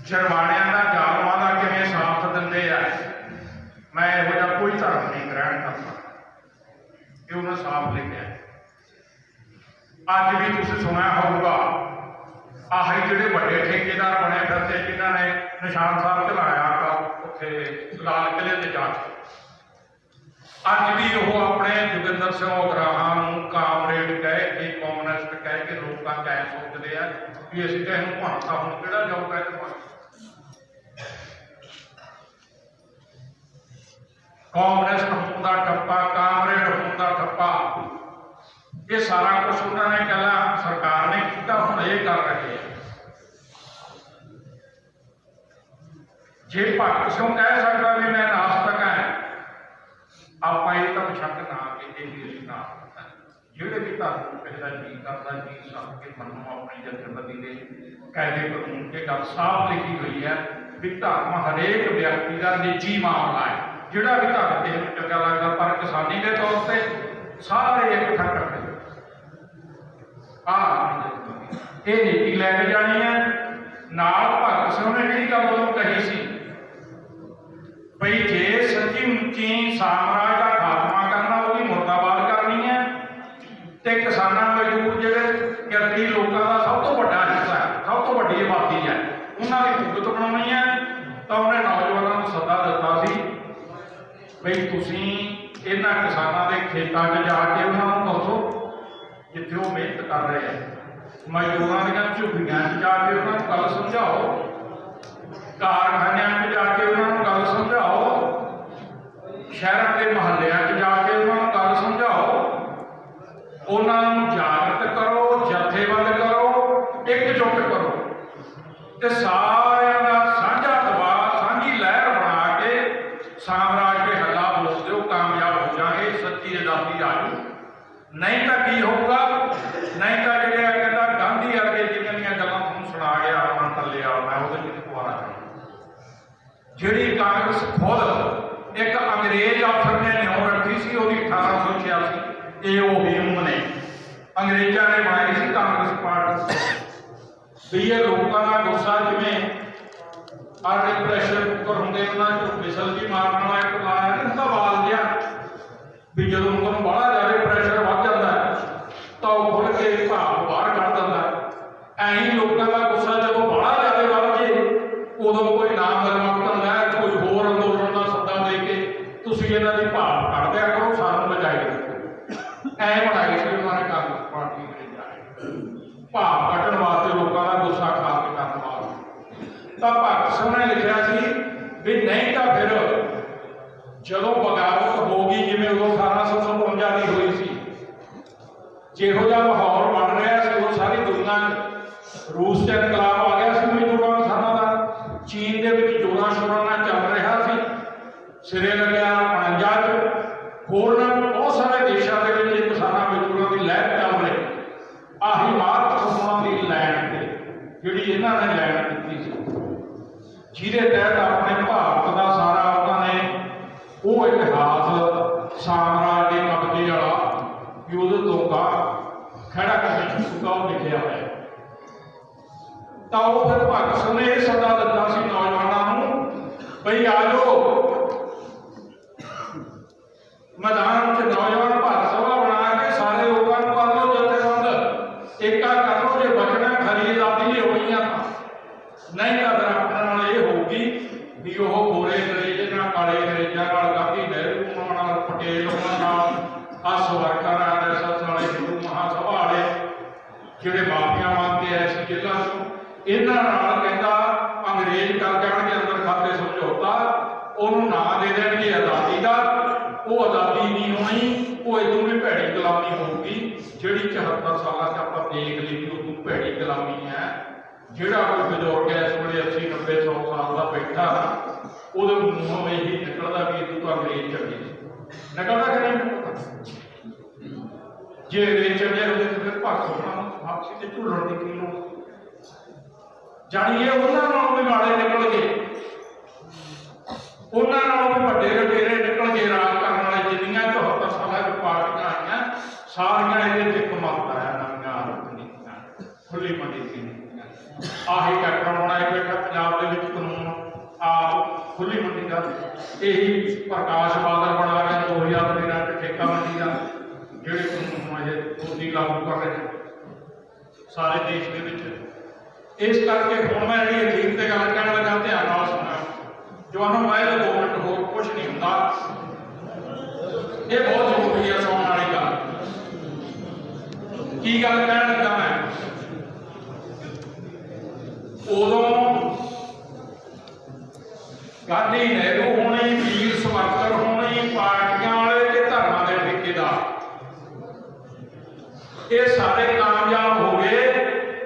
ਜਰਮਾਨਿਆਂ ਦਾ ਜ਼ਾਲਮਾਂ ਦਾ ਕਿਵੇਂ ਸਾਥ ਦਿੰਦੇ ਆ। ਮੈਂ ਇਹੋ ਜਿਹਾ ਕੋਈ ਧਰਮ ਨਹੀਂ ਗ੍ਰਹਿਣ ਕਰਦਾ, ਇਹ ਉਹਨਾਂ ਸਾਫ਼ ਲਿਖਿਆ। ਅੱਜ भी तुसीं सुनिया होगा आही जिहड़े वड्डे ठेकेदार बने फिरते जिन्हां ने निशान साहब चलाया उत्थे लाल किले ते जाके, अज भी वो अपने जोगिंदर सिंह उगराहां नूं कामरेड कह के कम्युनिस्ट कह के लोकां च ऐ सोचदे आ भी असीं तां इहनूं भणता हुण किहड़ा जाऊगा इहनूं। कम्युनिस्ट होण दा ठप्पा, कामरेड होण दा ठप्पा, ये सारा कुछ उन्होंने कहला सरकार ने किया, हम ये कर रहे हैं। जे भगत सिंह कह सकता भी मैं नास्तिक है, आप ये तो शक ना कि जोड़े भी धर्म कहता जी करता जी सब के मनो अपनी जथेबंदी के कायदे कानून के गल साफ लिखी हुई है भी धर्म हरेक व्यक्ति का निजी मामला है। जोड़ा भी धर्म किसी को चंगा लगता पर किसानी के तौर पर सारे एक ठक रखते ये नीति लैके जानी है। नाल भगत सिंह ने जी गल उदों कही सी बई जे सच्ची मुच्ची साम्राज का खात्मा करना उसकी मुर्दाबाद करनी है तो किसानां मजदूर जिहड़े किरती लोगों का सब तो वड्डा हिस्सा है, सब तो वड्डी आबादी है, उन्होंने कुगत बनाउणी है। तो उन्हें नौजवानों को सदा दिता सी ਤੁਸੀਂ ਇਹਨਾਂ ਕਿਸਾਨਾਂ ਦੇ ਖੇਤਾਂ 'ਚ ਜਾ ਕੇ ਉਹਨਾਂ ਨੂੰ ਦੱਸੋ ਜਿੱਥੇ ਉਹ ਮਿਹਨਤ ਕਰ ਰਹੇ ਆ, ਮਜ਼ਦੂਰਾਂ ਦੀਆਂ ਝੁੱਗੀਆਂ 'ਚ ਜਾ ਕੇ ਉਹਨਾਂ ਨੂੰ ਗੱਲ ਸਮਝਾਓ, ਕਾਰਖਾਨਿਆਂ 'ਚ ਜਾ ਕੇ ਉਹਨਾਂ ਨੂੰ ਗੱਲ ਸਮਝਾਓ, ਸ਼ਹਿਰਾਂ ਦੇ ਮੁਹੱਲਿਆਂ 'ਚ ਜਾ ਕੇ ਉਹਨਾਂ ਨੂੰ ਗੱਲ ਸਮਝਾਓ, ਉਹਨਾਂ ਨੂੰ ਜਾਗਰਤ ਕਰੋ, ਜਥੇਬੰਦ ਕਰੋ, ਇਕਜੁੱਟ ਕਰੋ ਤੇ ਸਾਰਿਆਂ ਦਾ ਸਾਂਝਾ ਦਬਾਅ, ਸਾਂਝੀ ਲਹਿਰ ਬਣਾ ਕੇ ਸਾਮਰਾਜ ਦੇ ਹੱਲਾ ਬੋਲ ਦਿਓ, ਕਾਮਯਾਬ ਹੋ ਜਾਗੇ, ਸੱਚੀ ਆਜ਼ਾਦੀ ਆ ਜੂ। ਨਹੀਂ ਤਾਂ ਕੀ ਹੋਊਗਾ? ਨਹੀਂ ਤਾਂ ਜਿਹੜੇ ਆ ਕਹਿੰਦਾ ਗਾਂਧੀ ਵਰਗੇ ਜਿਨ੍ਹਾਂ ਦੀਆਂ ਗੱਲਾਂ ਤੁਹਾਨੂੰ ਸੁਣਾ ਗਿਆ ਆਪਣਾ ਟੱਲਿਆ, ਮੈਂ ਉਹਦੇ ਵਿੱਚ ਦੁਆਰਾ ਜਿਹੜੀ ਕਾਂਗਰਸ ਖੁਦ ਇੱਕ ਅੰਗਰੇਜ਼ ਅਫਸਰ ਨੇ ਨਿਉ ਰੱਖੀ ਸੀ, ਉਹਦੀ 1886 ਇਹ ਉਹ ਹਿਊਮ ਨੇ ਅੰਗਰੇਜ਼ਾਂ ਨੇ ਬਣਾਈ ਸੀ ਕਾਂਗਰਸ ਪਾਰਟੀ। ਵੀ ਇਹ ਲੋਕਾਂ ਦਾ ਗੁੱਸਾ ਜਿਵੇਂ ਆਰਟਿਕ ਪ੍ਰੈਸ਼ਰ ਕੁੱਕਰ ਹੁੰਦੇ ਉਹਨਾਂ 'ਚ ਮਿਸਲ ਜੀ ਮਾਰਨ ਵਾਲਾ ਇੱਕ ਲਾਇਆ ਹੁੰਦਾ ਵਾਲ ਜਿਹਾ, ਵੀ ਜਦੋਂ ਉਹਨਾਂ ਨੂੰ ਬੜਾ ਜ਼ਿਆਦਾ ਪ੍ਰੈਸ਼ਰ ਵੱਧ ਜਾਂਦਾ ਤਾਂ ਉਹ ਖੁੱਲ੍ਹ ਕੇ ਭਾਪ ਬਾਹਰ ਕੱਢ ਦਿੰਦਾ। ਐਂ ਹੀ ਲੋਕਾਂ ਦਾ ਗੁੱਸਾ ਜਦੋਂ ਬੜਾ ਜ਼ਿਆਦਾ ਵੱਧ ਜੇ ਉਦੋਂ ਕੋਈ ਨਾਮ ਵਕਤ ਹੁੰਦਾ, ਕੋਈ ਹੋਰ ਅੰਦੋਲਨ ਦਾ ਸੱਦਾ ਦੇ ਕੇ ਤੁਸੀਂ ਇਹਨਾਂ ਦੀ ਭਾਪ ਕੱਢ ਦਿਆ ਕਰੋ, ਸਾਨੂੰ ਬਚਾਈ ਰੱਖੋ। ਐਂ ਬਣਾਈ ਸੀ ਉਹਨਾਂ ਨੇ ਕਾਂਗਰਸ ਪਾਰਟੀ ਨੇ ਭਾਪ ਕੱਢਣ ਵਾਸਤੇ, ਲੋਕਾਂ ਦਾ ਗੁੱਸਾ ਖਾ ਕੇ ਕਰਨ ਵਾਸਤੇ। ਤਾਂ ਭਗਤ ਸਿੰਘ ਨੇ ਲਿਖਿਆ ਸੀ ਵੀ ਨਹੀਂ ਤਾਂ ਫਿਰ ਜਦੋਂ ਬਗਾਵਤ ਹੋ ਗਈ, ਜਿਵੇਂ ਉਦੋਂ 1857 ਦੀ ਹੋਈ ਸੀ, ਜਿਹੋ ਜਿਹਾ ਮਾਹੌਲ ਬਣ ਰਿਹਾ ਸੀ ਉਹ ਸਾਰੀ ਦੁਨੀਆ 'ਚ ਰੂਸ 'ਚ ਇਨਕਲਾਬ ਆ ਗਿਆ ਸੀ ਮਜ਼ਦੂਰਾਂ ਕਿਸਾਨਾਂ ਦਾ, ਚੀਨ ਦੇ ਵਿੱਚ ਜੋਰਾਂ ਸ਼ੋਰਾਂ ਨਾਲ ਚੱਲ ਰਿਹਾ ਸੀ, ਸਿਰੇ ਲੱਗਿਆ 49 'ਚ, ਹੋਰਨਾਂ ਬਹੁਤ ਸਾਰੇ ਦੇਸ਼ਾਂ ਦੇ ਵਿੱਚ ਕਿਸਾਨਾਂ ਮਜ਼ਦੂਰਾਂ ਦੀ ਲਹਿਰ ਚੱਲ ਰਹੀ। ਆਹੀ ਮਾਰਕਸ ਦੀ ਲੈਣ ਤੇ ਜਿਹੜੀ ਇਹਨਾਂ ਨੇ ਲੈਣ ਦਿੱਤੀ ਸੀ, ਜਿਹਦੇ ਤਹਿਤ ਆਪਣੇ ਭਾਰਤ ਦਾ ਸਾਰਾ ਉਹਨਾਂ ਨੇ ਉਹ ਇਤਿਹਾਸ ਸਾਮਰਾਜ ਦੇ ਕਬਜ਼ੇ ਵਾਲਾ ਵੀ ਉਹਦੇ ਤੋਂ ਖੜਾ ਕਰਨ ਚੁੱਕਾ ਉਹ ਲਿਖਿਆ ਹੋਇਆ। ਤਾਂ ਉਹ ਫਿਰ ਭਗਤ ਸਿੰਘ ਨੇ ਇਹ ਸੱਦਾ ਦਿੱਤਾ ਸੀ ਨੌਜਵਾਨਾਂ ਨੂੰ, ਬਈ ਆ ਜਾਓ ਮੈਦਾਨ 'ਚ, ਨੌਜਵਾਨ ਭਾਰਤ ਸਭਾ ਬਣਾ ਕੇ ਸਾਰੇ ਲੋਕਾਂ ਨੂੰ ਕਰ ਲਓ ਜਥੇਬੰਦ, ਏਕਾ ਕਰ ਲਓ। ਜੇ ਬਚਣਾ ਖਰੀ ਆਜ਼ਾਦੀ ਲਈ ਹੋਈਆਂ ਨਹੀਂ ਤਾਂ ਫਿਰ ਆਪਣੇ ਨਾਲ ਇਹ ਹੋਊਗੀ ਵੀ ਉਹ ਗੋਰੇ ਅੰਗਰੇਜ਼ ਨਾਲ, ਕਾਲੇ ਅੰਗਰੇਜ਼ਾਂ ਨਾਲ, ਗਾਂਧੀ ਨਹਿਰੂ ਨਾਲ, ਪਟੇਲ ਉਹਨਾਂ ਨਾਲ, ਆਹ ਸਵਰਕਰ RSS ਵਾਲੇ, ਹਿੰਦੂ ਮਹਾਸਭਾ ਵਾਲੇ ਜਿਹੜੇ ਮਾਫੀਆਂ ਮੰਗਦੇ ਆਏ ਸੀ ਜੇਲ੍ਹਾਂ 'ਚੋਂ, ਇਹਨਾਂ ਨਾਲ ਕਹਿੰਦਾ ਅੰਗਰੇਜ਼ ਕਰ ਜਾਣਗੇ ਅੰਦਰ ਖਾਤੇ ਸਮਝੌਤਾ, ਉਹਨੂੰ ਨਾਂ ਦੇ ਦੇਣਗੇ ਆਜ਼ਾਦੀ ਦਾ। ਉਹ ਆਜ਼ਾਦੀ ਨਹੀਂ ਹੋਣੀ, ਉਹ ਇਦੋਂ ਵੀ ਭੈੜੀ ਗੁਲਾਮੀ ਹੋਊਗੀ ਜਿਹੜੀ 74 ਸਾਲਾਂ 'ਚ ਆਪਾਂ ਦੇਖ ਲਈ ਵੀ ਉਦੋਂ ਭੈੜੀ ਗੁਲਾਮੀ ਹੈ। ਜਿਹੜਾ ਕੋਈ ਬਜ਼ੁਰਗ ਇਸ ਵੇਲੇ 80, 90, 100 ਸਾਲ ਦਾ ਬੈਠਾ ਉਹਦੇ ਮੂੰਹੋਂ ਇਹੀ ਨਿਕਲਦਾ ਵੀ ਇਹ ਤਾਂ ਅੰਗਰੇਜ਼ ਚੰਗੇ ਨਿਕਲਦਾ ਕਿ ਨਹੀਂ? ਜੇ ਅੰਗਰੇਜ਼ ਚੰਗੇ ਹੁੰਦੇ ਤਾਂ ਫਿਰ ਭਗਤ ਹੋਣਾ ਆਪਸੀ ਤੇ ਝੁੱਲਣ ਦੀ ਕੀ ਲੋੜ? ਜਾਣੀ ਇਹ ਉਹਨਾਂ ਨਾਲੋਂ ਵੀ ਮਾੜੇ ਨਿਕਲ ਗਏ, ਉਹਨਾਂ ਨਾਲੋਂ ਵੀ ਵੱਡੇ ਲਟੇਰੇ ਨਿਕਲ ਗਏ ਰਾਜ ਕਰਨ ਵਾਲੇ। ਜਿੰਨੀਆਂ 74 ਸਾਲਾਂ 'ਚ ਪਾਰਟੀਆਂ ਆਈਆਂ ਸਾਰੀਆਂ ਇਹਦੇ 'ਚ ਇੱਕ ਮਤ ਆਇਆ, ਨਵੀਆਂ ਨੀਤੀਆਂ, ਖੁੱਲੀ ਮੰਡੀ ਦੀ ਨੀਤੀਆਂ। ਆਹੀ ਕੈਪਟਨ ਬਣਾਏ ਬੈਠਾ ਪੰਜਾਬ ਦੇ ਵਿੱਚ ਕਾਨੂੰਨ ਆਪ ਖੁੱਲੀ ਮੰਡੀ ਦਾ। ਇਹੀ ਪ੍ਰਕਾਸ਼ ਬਾਦਲ ਬਣਾ ਰਿਹਾ 2013 'ਚ ਠੇਕਾ ਮੰਡੀ ਦਾ, ਜਿਹੜੇ ਕਾਨੂੰਨ ਇਹ ਮੋਦੀ ਲਾਗੂ ਕਰ ਰਹੇ ਸਾਰੇ ਦੇਸ਼ ਦੇ ਵਿੱਚ। ਇਸ ਕਰਕੇ ਹੁਣ ਮੈਂ ਜਿਹੜੀ ਅਖੀਰ ਤੇ ਗੱਲ ਕਹਿਣ ਲੱਗਾ, ਧਿਆਨ ਨਾਲ ਸੁਣਿਆ ਜਵਾਨੋ, ਮੈਂ 2 ਮਿੰਟ ਹੋਰ ਕੁਛ ਨਹੀਂ ਹੁੰਦਾ, ਇਹ ਬਹੁਤ ਜ਼ਰੂਰੀ ਹੈ ਸੁਣਨ ਵਾਲੀ ਗੱਲ। ਕੀ ਗੱਲ ਕਹਿਣ ਲੱਗਾ ਮੈਂ? ਉਦੋਂ ਗਾਂਧੀ, ਨਹਿਰੂ ਹੋਣੀ, ਵੀਰ ਸਵਰਕਰ ਹੋਣੀ, ਪਾਰਟੀਆਂ ਵਾਲੇ ਤੇ ਧਰਮਾਂ ਦੇ ਠੇਕੇਦਾਰ, ਇਹ ਸਾਰੇ ਕਾਮਯਾਬ ਹੋ ਗਏ।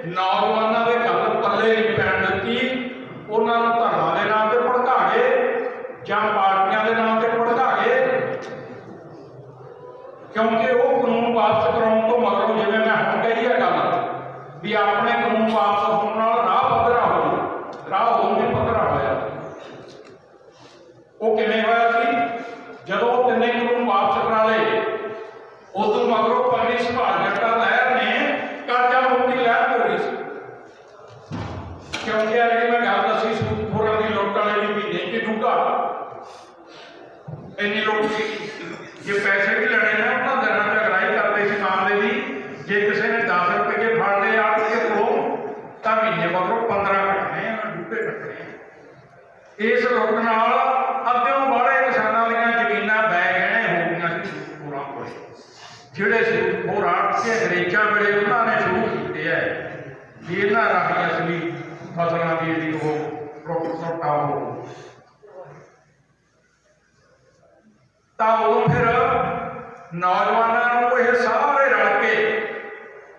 ਨੌਜਵਾਨਾਂ ਦੇ ਗੱਲ ਪੱਲੇ ਨਹੀਂ ਪੈਣ ਦਿੱਤੀ, ਉਹਨਾਂ ਨੂੰ ਧਰਮਾਂ ਦੇ ਨਾਮ ਤੇ ਭੜਕਾ ਗਏ ਜਾਂ ਪਾਰਟੀਆਂ ਦੇ ਨਾਮ ਤੇ ਭੜਕਾ ਗਏ, ਕਿਉਂਕਿ ਉਹ ਕਾਨੂੰਨ ਵਾਪਸ ਕਰਾਉਣ ਤੋਂ ਮਗਰੋਂ, ਜਿਵੇਂ ਮੈਂ ਹੁਣ ਕਹੀ ਹੈ ਗੱਲ, ਵੀ ਆਪਣੇ ਕਾਨੂੰਨ ਵਾਪਸ ਹੋਣ ਨਾਲ ਰਾਹ ਪੱਧਰਾ ਹੋ ਗਿਆ, ਰਾਹ ਹੋਣ ਵੀ ਪੱਧਰਾ ਹੋਇਆ। ਉਹ ਕਿਵੇਂ ਹੋਇਆ ਸੀ? ਜਦੋਂ ਉਹ ਤਿੰਨੇ ਕਾਨੂੰਨ ਵਾਪਸ ਕਰਾ ਲਏ, ਉਦੋਂ ਮਗਰੋਂ ਪੰਡਿਤ ਸੁਭਾਸ਼ ਜੱਟਾ ਲਹਿਰ ਨੇ ਕਰਜ਼ਾ ਮੁਕਤੀ ਲਹਿਰ ਹੋ ਰਹੀ ਸੀ, ਕਿਉਂਕਿ ਜਿਹੜੀ ਮੈਂ ਗੱਲ ਦੱਸੀ ਸੂਦਖੋਰਾਂ ਦੀ ਲੁੱਟ ਵਾਲੇ ਦੀ ਮਹੀਨੇ 'ਚ ਡੂੰਘਾ ਇੰਨੀ ਲੁੱਟ ਸੀ। ਜੇ ਪੈਸੇ ਵੀ ਲੈਣੇ ਨੇ ਉਹਨਾਂ ਦਿਨਾਂ 'ਚ ਅਗਰਾਈ ਕਰਦੇ ਸੀ ਮਾਮਲੇ ਦੀ। ਜੇ ਕਿਸੇ ਨੇ 10 ਰੁਪਏ ਫੜ ਲਏ ਆੜ੍ਹਤੀਏ ਕੋਲੋਂ ਤਾਂ ਮਹੀਨੇ ਮਗਰੋਂ 15 ਕੱਟਣੇ ਆ, ਡੂਢੇ ਕੱਟਣੇ ਆ। ਇਸ ਲੁੱਟ ਨਾਲ ਅੱਧਿਓਂ ਬਾਹਲੇ ਕਿਸਾਨਾਂ ਦੀਆਂ ਜ਼ਮੀਨਾਂ ਬੈ अंग्रेजा वेले उन्होंने शुरू किए है भी इन्होंने राही असली फसलों की जी वो टोटा हो तो उदों फिर नौजवानों ये सारे रल के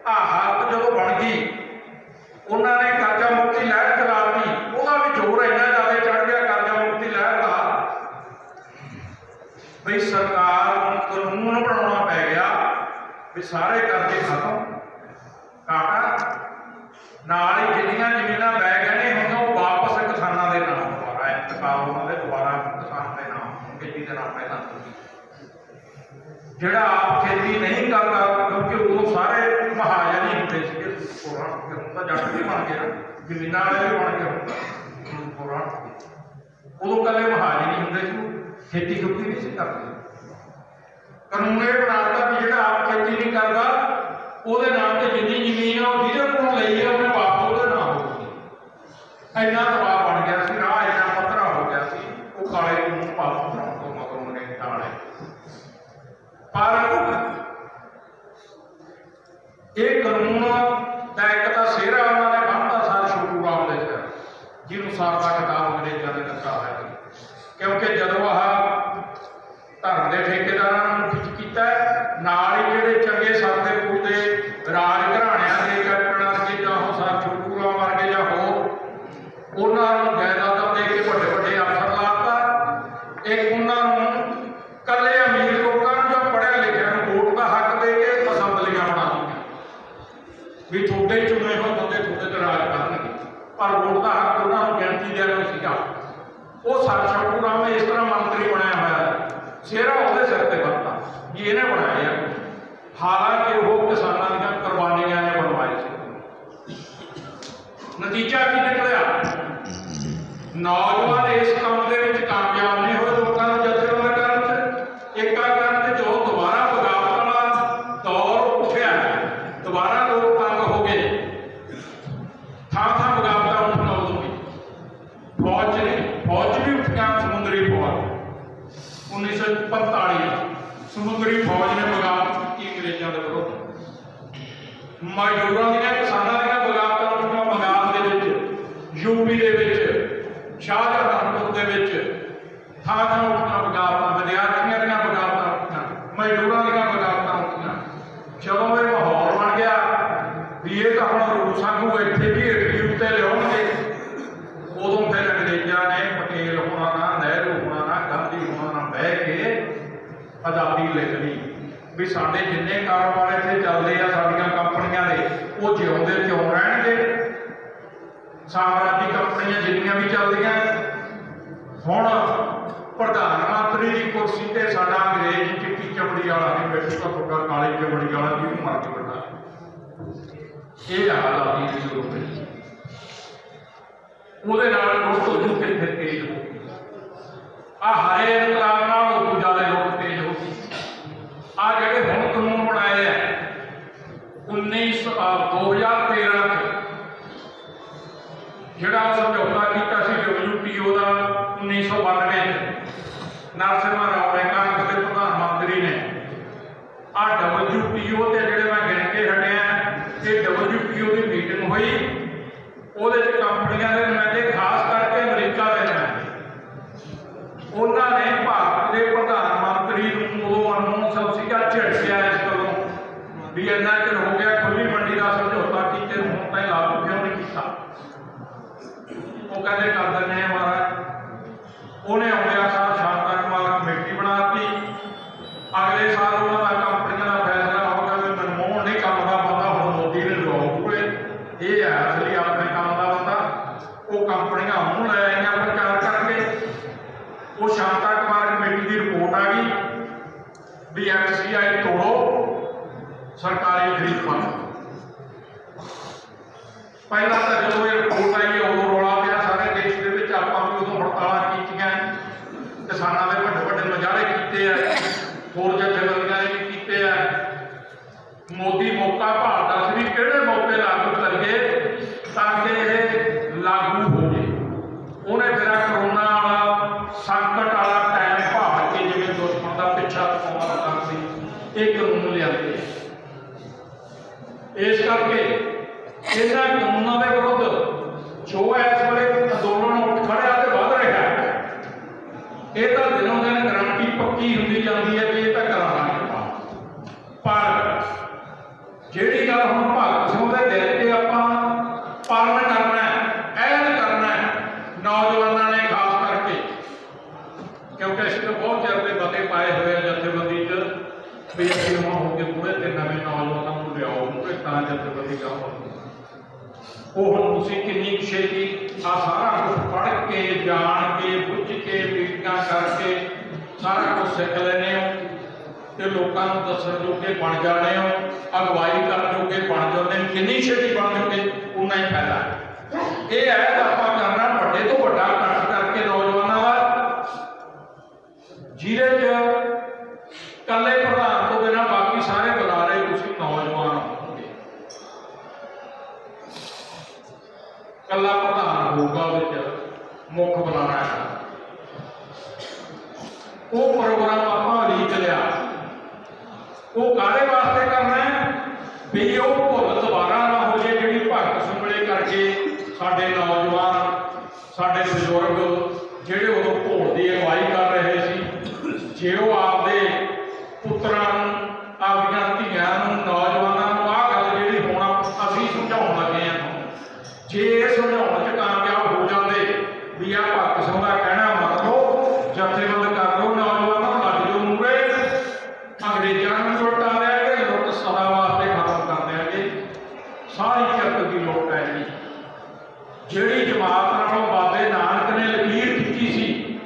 हालत जो बन गई उन्होंने कर्जा मुक्ति लहर चलाती वह भी जोर इन्ना ज़्यादा चढ़ गया कर्जा मुक्ति लहर का बई सरकार कानून बनाना पै गया भी सारे कर्जे खत्म काटा नाल ही जिन्नियां जमीनां लै गए ने हुण वो वापस किसानां दे नाम दोबारा इंतकाल उन्होंने दोबारा किसान के नाम खेती के नाम पहला जिहड़ा आप खेती नहीं करता क्योंकि उदों सारे महाजन ही होंदे सीगे हुण तां जट भी बन गए जमीनां वाले भी बन गए उदों कल्ले महाजन ही होंदे सी खेती खुती नहीं सी करते कानून ये बनाता भी जिहड़ा आप खेती नहीं करता ਉਹਦੇ ਨਾਮ ਤੇ ਜਿੰਨੀ ਜ਼ਮੀਨ ਆ ਉਹ ਜਿਹਦੇ ਕੋਲੋਂ ਲਈ ਆ ਉਹਨੇ ਵਾਪਸ ਉਹਦੇ ਨਾਮ ਹੋਊਗੀ ਇੰਨਾ ਦਬਾਅ ਬਣ ਗਿਆ ਸੀ ਰਾਹ ਇੰਨਾ ਪੱਧਰਾ ਹੋ ਗਿਆ ਸੀ ਉਹ ਕਾਲੇ ਕਾਨੂੰਨ ਵਾਪਸ ਬਣਾਉਣ ਤੋਂ ਮਗਰੋਂ ਨੇ ਨਾਲ ਹੈ ਪਰ ਇਹ ਕਾਨੂੰਨ ਦਾ ਇੱਕ ਤਾਂ ਸਿਹਰਾ ਉਹਨਾਂ ਨੇ ਬੰਨ੍ਹਤਾ ਸਰ ਛੋਟੂ ਰਾਮ ਦੇ ਸਿਰ ਜਿਹਨੂੰ ਸਾਰ ਦਾ ਕਿਤਾਬ ਅੰਗਰੇਜ਼ਾਂ ਨੇ ਦਿੱਤਾ ਹੈ ਕਿਉਂਕਿ ਜਦੋਂ ਆਹ ਧਰਮ ਦੇ ਠੇਕੇਦਾਰਾਂ ਨੂੰ ਖਿੱਚ ਕੀਤਾ ਨਾਲ ਹੀ ਜਿਹੜੇ ਚੰਗੇ ਸਰਦੇ ਪੂਜਦੇ ਰਾਜ ਘਰਾਣਿਆਂ ਦੇ ਕੈਪਟਨਾਂ ਵਰਗੇ ਜਾਂ ਉਹ ਸਰ ਛੋਟੂ ਰਾਮ ਵਰਗੇ ਜਾਂ ਹੋਰ ਉਹਨਾਂ ਨੂੰ ਜਾਇਦਾਦਾਂ ਦੇ ਕੇ ਵੱਡੇ ਵੱਡੇ ਅਫਸਰ ਲਾਤਾ ਇੱਕ ਉਹਨਾਂ ਨੂੰ ਕੱਲੇ ਅਮੀਰ ਲੋਕਾਂ ਨੂੰ ਜਾਂ ਪੜ੍ਹਿਆ ਲਿਖਿਆ ਨੂੰ ਵੋਟ ਦਾ ਹੱਕ ਦੇ ਕੇ ਅਸੈਂਬਲੀਆਂ ਬਣਾ ਦਿੱਤੀਆਂ ਵੀ ਤੁਹਾਡੇ ਚੁਣੇ ਹੋਏ ਬੰਦੇ ਤੁਹਾਡੇ ਤੇ ਰਾਜ ਕਰਨਗੇ ਪਰ ਵੋਟ ਦਾ ਹੱਕ ਉਹਨਾਂ ਨੂੰ ਗਿਣਤੀ ਦੇਣ ਨੂੰ ਸੀਗਾ ਉਹ ਸਰ ਛੋਟੂ ਰਾਮ ਇਸ ਤਰ੍ਹਾਂ ਮੰਤਰੀ ਬਣਿਆ ਹੋਇਆ ਸਿਹਰਾ ਉਹਦੇ ਸਿਰ ਤੇ ਬੰਨ੍ਹਤਾ ਜੀ ਇਹਨੇ ਬਣਾਇਆ ਹਾਲਾਂਕਿ ਉਹ ਕਿਸਾਨਾਂ ਦੀਆਂ ਕੁਰਬਾਨੀਆਂ ਨੇ ਬਣਵਾਏ ਸੀ ਨਤੀਜਾ ਕੀ ਨਿਕਲਿਆ ਨੌਜਵਾਨ ਇਸ ਕੰਮ ਦੇ ਵਿੱਚ ਕਾਮਯਾਬ ਨਹੀਂ ਹੋਏ ਲੋਕਾਂ ਨੂੰ ਜਥੇਬੰਦ ਕਰਨ ਚ ਏਕਾ ਕਰਨ ਚ ਜੋ ਦੁਬਾਰਾ ਬਗਾਵਤ ਵਾਲਾ ਦੌਰ ਉੱਠਿਆ ਦੁਬਾਰਾ ਲੋਕ ਤੰਗ ਹੋ ਗਏ ਥਾਂ ਥਾਂ ਬਗਾਵਤਾਂ ਉੱਠਣ ਉਦੋਂ ਵੀ ਫੌਜ ਵੀ ਉੱਠੀਆਂ ਸਮੁੰਦਰੀ ਫੌਜ 1945 ਸਮੁੰਦਰੀ ਫੌਜ ਨੇ ਬਗਾਵਤ ਕੀਤੀ ਅੰਗਰੇਜ਼ਾਂ ਦੇ ਵਿਰੁੱਧ ਮਜ਼ਦੂਰਾਂ ਦੀਆਂ ਕਿਸਾਨਾਂ ਦੀਆਂ ਬਗਾਵਤਾਂ ਉੱਠੀਆਂ ਬੰਗਾਲ ਦੇ ਵਿੱਚ ਯੂਪੀ ਦੇ ਵਿੱਚ ਸ਼ਾਹਜਹਾਨਪੁਰ ਦੇ ਵਿੱਚ ਥਾਂ ਥਾਂ ਉੱਠੀਆਂ ਬਗਾਵਤਾਂ ਵਿਦਿਆਰਥੀਆਂ ਦੀਆਂ ਬਗਾਵਤਾਂ ਉੱਠੀਆਂ ਮਜ਼ਦੂਰਾਂ ਦੀਆਂ ਬਗਾਵਤਾਂ ਉੱਠੀਆਂ ਜਦੋਂ ਇਹ ਮਾਹੌਲ ਬਣ ਗਿਆ ਵੀ ਇਹ ਤਾਂ ਹੁਣ ਰੂਸ ਵਾਂਗੂ ਇੱਥੇ ਵੀ ਹੇਠਲੀ ਉੱਤੇ ਲਿਆਉਣਗੇ ਉਦੋਂ ਫਿਰ ਅੰਗਰੇਜ਼ਾਂ ਨੇ ਪਟੇਲ ਹੋਣਾ ਨਾਲ ਨਹਿਰੂ ਹੋਣਾ ਨਾਲ ਗਾਂਧੀ ਹੋਣਾ ਨਾਲ ਬਹਿ ਕੇ ਆਜ਼ਾਦੀ ਲਿਖ ਲਈ ਵੀ ਸਾਡੇ ਜਿੰਨੇ ਕਾਰੋਬਾਰ ਇੱਥੇ ਚੱਲਦੇ ਆ ਸਾਡੀਆਂ ਕੰਪਨੀਆਂ ਦੇ ਉਹ ਜਿਉਂਦੇ ਕਿਉਂ ਰਹਿਣਗੇ ਸਾਮਰਾਜੀ ਕੰਪਨੀਆਂ ਜਿੰਨੀਆਂ ਵੀ ਚੱਲਦੀਆਂ ਹੁਣ ਪ੍ਰਧਾਨ ਮੰਤਰੀ ਦੀ ਕੁਰਸੀ ਤੇ ਸਾਡਾ ਅੰਗਰੇਜ਼ ਚਿੱਟੀ ਚਮੜੀ ਵਾਲਾ ਨਹੀਂ ਬੈਠੂਗਾ ਤੁਹਾਡਾ ਕਾਲੀ ਚਮੜੀ ਵਾਲਾ ਜਿਹਨੂੰ ਮਰ ਕੇ ਬੈਠਾ ਇਹ ਆਜ਼ਾਦੀ ਦੀ ਜ਼ਰੂਰਤ ਹੈ ਉਹਦੇ ਨਾਲ ਲੋਕ ਉਦੋਂ ਫਿਰ ਤੇਜ਼ ਹੋ ਗਏ ਹਰੇ ਇਨਕਲਾਬ ਨਾਲ ਉਦੋਂ ਜ਼ਿਆਦਾ ਲੋਕ ਤੇਜ਼ ਹੋ ਗਏ ਜਿਹੜੇ ਹੁਣ ਕਾਨੂੰਨ ਬਣਾਏ ਆ 2013 ਜਿਹੜਾ ਸਮਝੌਤਾ ਕੀਤਾ ਸੀ WTO ਦਾ 1992 ਨਰਸਿਮਹਾ ਰਾਓ ਨੇ ਕਾਂਗਰਸ ਦੇ ਪ੍ਰਧਾਨ ਮੰਤਰੀ ਨੇ WTO ਤੇ ਜਿਹੜੇ ਮੈਂ ਗਿਣ ਕੇ ਹਟਿਆ ਇਹ WTO ਦੀ ਮੀਟਿੰਗ ਹੋਈ ਉਹਦੇ ਚ ਕੰਪਨੀਆਂ ਦੇ ਨੁਮਾਇੰਦੇ ਖਾਸ ਕਰਕੇ ਅਮਰੀਕਾ ਦੇ ਨੁਮਾਇੰਦੇ ਉਹਨਾਂ ਨੇ ਭਾਰਤ ਦੇ ਪ੍ਰਧਾਨ ਮੰਤਰੀ ਨੂੰ ਉਦੋਂ ਅਨਮੋਲ ਸੀਗਾ ਝਿੜਕਿਆ ਇਸ ਗੱਲੋਂ ਵੀ ਇੰਨਾ ਚਿਰ ਹੋ ਗਿਆ ਖੁੱਲੀ ਮੰਡੀ ਦਾ ਸਮਝੌਤਾ ਕੀਤੇ ਨੂੰ ਹੁਣ ਤਾਈਂ ਲਾਗੂ ਕਿਉਂ ਨਹੀਂ ਕੀਤਾ ਉਹ ਕਹਿੰਦੇ ਕਰ ਦਿੰਦੇ ਆ ਮਹਾਰਾਜ ਉਹਨੇ ਆਉਂਦਿਆਂ ਸਾਰ ਸ਼ਾਂਤਾ ਕਮਾਲ ਕਮੇਟੀ ਬਣਾਤੀ ਅਗਲੇ ਸਾਲ ਉਹਨਾਂ ਦਾ ਕੰਪਨੀਆਂ ਦਾ ਫੈਸਲਾ ਹੋ ਗਿਆ ਵੀ ਮਨਮੋਹਨ ਨਹੀਂ ਕੰਮ ਦਾ ਬੰਦਾ ਹੁਣ ਮੋਦੀ ਨੇ ਲਵਾਉਗੇ ਇਹ ਹੈ ਅਸਲੀ ਆਪਣੇ ਕੰਮ ਦਾ ਬੰਦਾ ਉਹ ਕੰਪਨੀਆਂ ਉਹਨੂੰ ਲੈ ਆਈਆਂ ਪ੍ਰਚਾਰ ਕਰਕੇ ਉਹ ਸ਼ਾਂਤਾ ਕੁਮਾਰ ਕਮੇਟੀ ਦੀ ਰਿਪੋਰਟ ਆ ਗਈ ਵੀ FCI ਤੋੜੋ ਸਰਕਾਰੀ ਖਰੀਦ ਬੰਦ ਪਹਿਲਾਂ ਤਾਂ ਜਦੋਂ ਇਹ ਰਿਪੋਰਟ ਆਈ ਉਦੋਂ ਰੌਲਾ ਪਿਆ ਸਾਰੇ ਦੇਸ਼ ਦੇ ਵਿੱਚ ਆਪਾਂ ਵੀ ਉਦੋਂ ਹੜਤਾਲਾਂ ਕੀਤੀਆਂ ਇਹਨਾਂ ਕਾਨੂੰਨਾਂ ਦੇ ਵਿਰੁੱਧ ਜੋ ਇਸ ਵੇਲੇ ਅੰਦੋਲਨ ਉੱਠ ਖੜਿਆ ਤੇ ਵੱਧ ਰਿਹਾ, ਇਹ ਤਾਂ ਦਿਨੋਂ ਦਿਨ ਗਰੰਟੀ ਪੱਕੀ ਹੁੰਦੀ ਜਾਂਦੀ ਹੈ ਵੀ ਇਹ ਤਾਂ ਕਰਾਂਗੇ। ਪਰ ਜਿਹੜੀ ਗੱਲ ਹੁਣ ਭਗਤ ਸਿੰਘ ਦੇ ਦਿਲ 'ਤੇ ਆਪਾਂ ਪਾਲਣ ਕਰਨਾ, ਐਨ ਕਰਨਾ ਨੌਜਵਾਨਾਂ ਨੇ ਖਾਸ ਕਰਕੇ, ਕਿਉਂਕਿ ਅਸੀਂ ਤਾਂ ਬਹੁਤ ਚਿਰ ਦੇ ਬੰਦੇ ਪਾਏ ਹੋਏ ਆ ਜਥੇਬੰਦੀ 'ਚ ਵੀ ਅਸੀਂ ਹੁਣ ਹੋ ਕੇ ਪੂਰੇ ਤੇ ਨਵੇਂ ਨੌਜਵਾਨਾਂ ਨੂੰ ਲਿਆਓ ਪੂਰੇ ਤਾਂ ਜਥੇਬੰਦੀ ਜਾਓ। ਉਹ ਹੁਣ ਤੁਸੀਂ ਕਿੰਨੀ ਛੇਤੀ ਆ ਸਾਰਾ ਕੁਝ ਪੜ੍ਹ ਕੇ ਜਾਣ ਕੇ ਪੁੱਛ ਕੇ ਮੀਟਿੰਗਾਂ ਕਰਕੇ ਸਾਰਾ ਕੁਝ ਸਿੱਖ ਲੈਂਦੇ ਹੋ ਤੇ ਲੋਕਾਂ ਨੂੰ ਦੱਸਣ ਜੋਗੇ ਬਣ ਜਾਣੇ ਹੋ, ਅਗਵਾਈ ਕਰਨ ਜੋਗੇ ਬਣ ਜਾਂਦੇ ਹੋ। ਕਿੰਨੀ ਛੇਤੀ ਬਣ ਜੋਗੇ ਉਨਾ ਹੀ ਫਾਇਦਾ ਹੈ। ਇਹ ਹੈ ਆਪਾਂ ਕਰਨਾ ਵੱਡੇ ਤੋਂ ਵੱਡਾ ਇਕੱਠ ਕਰਕੇ ਨੌਜਵਾਨਾਂ ਦਾ, ਜਿਹਦੇ 'ਚ ਇਕੱਲੇ ਪ੍ਰਧਾਨ ਤੋਂ ਬਿਨਾਂ ਬਾਕੀ ਸਾਰੇ ਬੁਲਾਰੇ ਤੁਸੀਂ ਨੌਜਵਾਨ ਹੋਵੋਗੇ। ਇਕੱਲਾ ਪ੍ਰਧਾਨ ਹੋਊਗਾ ਵਿੱਚ ਮੁੱਖ ਬੁਲਾਰਾ ਹੈ। ਉਹ ਪ੍ਰੋਗਰਾਮ ਆਪਾਂ ਉਲੀਕ ਲਿਆ, ਉਹ ਕਾਹਦੇ ਵਾਸਤੇ ਕਰਨਾ ਹੈ ਵੀ ਉਹ ਭੁੱਲ ਦੁਬਾਰਾ ਨਾ ਹੋ ਜਾਏ ਜਿਹੜੀ ਭਗਤ ਸਿੰਘ ਵੇਲੇ ਕਰਕੇ ਸਾਡੇ ਨੌਜਵਾਨ ਸਾਡੇ ਬਜ਼ੁਰਗ ਜਿਹੜੇ ਉਦੋਂ ਘੋੜ ਦੀ ਅਗਵਾਈ ਕਰ ਰਹੇ ਸੀ, ਜੇ ਉਹ ਆਪਦੇ ਪੁੱਤਰਾਂ ਨੂੰ ਆਪਦੀਆਂ ਧੀਆਂ ਨੂੰ ਨੌਜਵਾਨਾਂ ਨੂੰ ਆਹ ਗੱਲ ਜਿਹੜੀ ਹੁਣ ਅਸੀਂ ਸਮਝਾਉਣ ਲੱਗੇ ਹਾਂ, ਜੇ ਇਹ ਸਮਝਾਉਣ 'ਚ ਕਾਮਯਾਬ ਹੋ ਜਾਂਦੇ ਵੀ ਆਹ ਭਗਤ ਸਿੰਘ ਦਾ ਕਹਿਣਾ ਮੰਨ ਲਓ, ਜਥੇਬੰਦ ਕਰ ਲਓ, ਨੌਜਵਾਨਾਂ ਨੂੰ ਲੱਗ ਜਾਓ ਮੂਹਰੇ, ਅੰਗਰੇਜ਼ਾਂ ਨੂੰ ਲੁੱਟਾ ਦਿਆਂਗੇ, ਲੁੱਟ ਸਦਾ ਵਾਸਤੇ ਖਤਮ ਕਰ ਦਿਆਂਗੇ, ਸਾਰੀ ਕਿਰਤ ਦੀ ਲੁੱਟ ਹੈ ਜੀ। ਜਿਹੜੀ ਜਮਾਤ ਨਾਲੋਂ ਬਾਬੇ ਨਾਨਕ ਨੇ ਲਕੀਰ ਖਿੱਚੀ ਸੀ,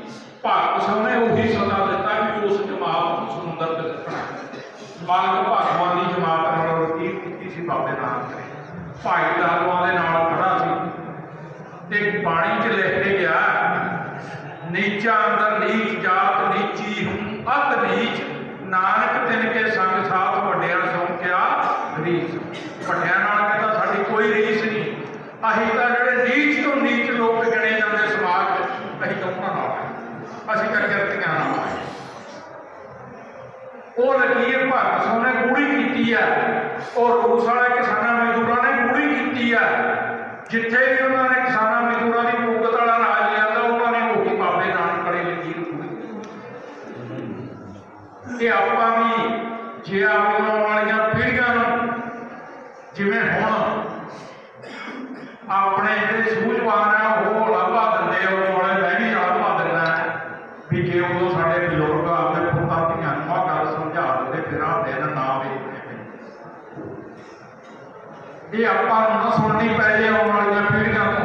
ਭਗਤ ਸਿੰਘ ਨੇ ਉਹੀ ਸਦਾ ਦਿੱਤਾ ਵੀ ਉਸ ਜਮਾਤ ਨੂੰ ਸਮੁੰਦਰ ਤੇ ਸੁੱਟਣਾ। ਮਾਲਕ ਭਾਗਵਾਨ ਦੀ ਜਮਾਤ ਨਾਲੋਂ ਲਕੀਰ ਖਿੱਚੀ ਸੀ ਬਾਬੇ ਨਾਨਕ ਨੇ, ਭਾਈ ਲਾਲੂਆਂ ਦੇ ਨਾਲ ਖੜਾ ਸੀ ਤੇ ਬਾਣੀ 'ਚ ਲਿਖ ਕੇ ਗਿਆ, ਨੀਚਾ ਅੰਦਰ ਨੀਚ ਜਾਤ ਨੀਚੀ ਹੂੰ ਅਤ ਨੀਚ, ਨਾਨਕ ਤਿਨ ਕੇ ਸੰਗ ਸਾਥ ਵੱਡਿਆਂ ਸੌ ਕਿਆ ਰੀਸ। ਵੱਡਿਆਂ ਨਾਲ ਕਹਿੰਦਾ ਸਾਡੀ ਕੋਈ ਰੀਸ ਨਹੀਂ, ਅਸੀਂ ਤਾਂ ਜਿਹੜੇ ਨੀਚ ਤੋਂ ਨੀਚ ਲੋਕ ਗਿਣੇ ਜਾਂਦੇ ਸਮਾਜ 'ਚ, ਅਸੀਂ ਤਾਂ ਉਹਨਾਂ ਨਾਲ ਆਏ, ਅਸੀਂ ਤਾਂ ਕਿਰਤੀਆਂ ਨਾਲ ਆਏ। ਉਹ ਲਕੀਰ ਭਗਤ ਸਿੰਘ ਨੇ ਗੂੜੀ ਕੀਤੀ ਹੈ, ਉਹ ਰੂਸ ਵਾਲੇ ਕਿਸਾਨਾਂ ਮਜ਼ਦੂਰਾਂ ਨੇ ਗੂੜੀ ਕੀਤੀ ਹੈ। ਜਿੱਥੇ ਵੀ ਉਹਨਾਂ ਨੇ ਕਿਸਾਨਾਂ ਮਜ਼ਦੂਰਾਂ ਦੀ ਮੁਕਤ ਵਾਲਾ ਰਾਜ ਲਿਆਂਦਾ, ਉਹਨਾਂ ਨੇ ਉਹੀ ਬਾਬੇ ਨਾਨਕ ਵਾਲੀ ਲਕੀਰ ਗੂੜੀ। ਇਹ ਆਪਾਂ ਵੀ ਜੇ ਆਉਣ ਵਾਲੀਆਂ ਪੀੜ੍ਹੀਆਂ ਨੂੰ ਜਿਵੇਂ ਹੁਣ ਆਪਣੇ ਜਿਹੜੇ ਸੂਝਵਾਨ ਆ ਉਹ ਲਾਭਾ ਦਿੰਦੇ ਆ, ਉਹ ਵਾਲੇ ਮੈਂ ਵੀ ਲਾਭਾ ਦਿੰਦਾ ਵੀ ਜੇ ਉਦੋਂ ਸਾਡੇ ਬਜ਼ੁਰਗ ਆਪਣੇ ਪੁੱਤਾਂ ਧੀਆਂ ਨੂੰ ਆਹ ਗੱਲ ਸਮਝਾ ਦਿੰਦੇ ਫਿਰ ਆਹ ਦਿਨ ਨਾ ਵੇਖਣੇ। ਇਹ ਆਪਾਂ ਨੂੰ ਨਾ ਸੁਣਨੀ ਪੈ ਜੇ ਆਉਣ ਵਾਲੀਆਂ ਪੀੜ੍ਹੀਆਂ ਨੂੰ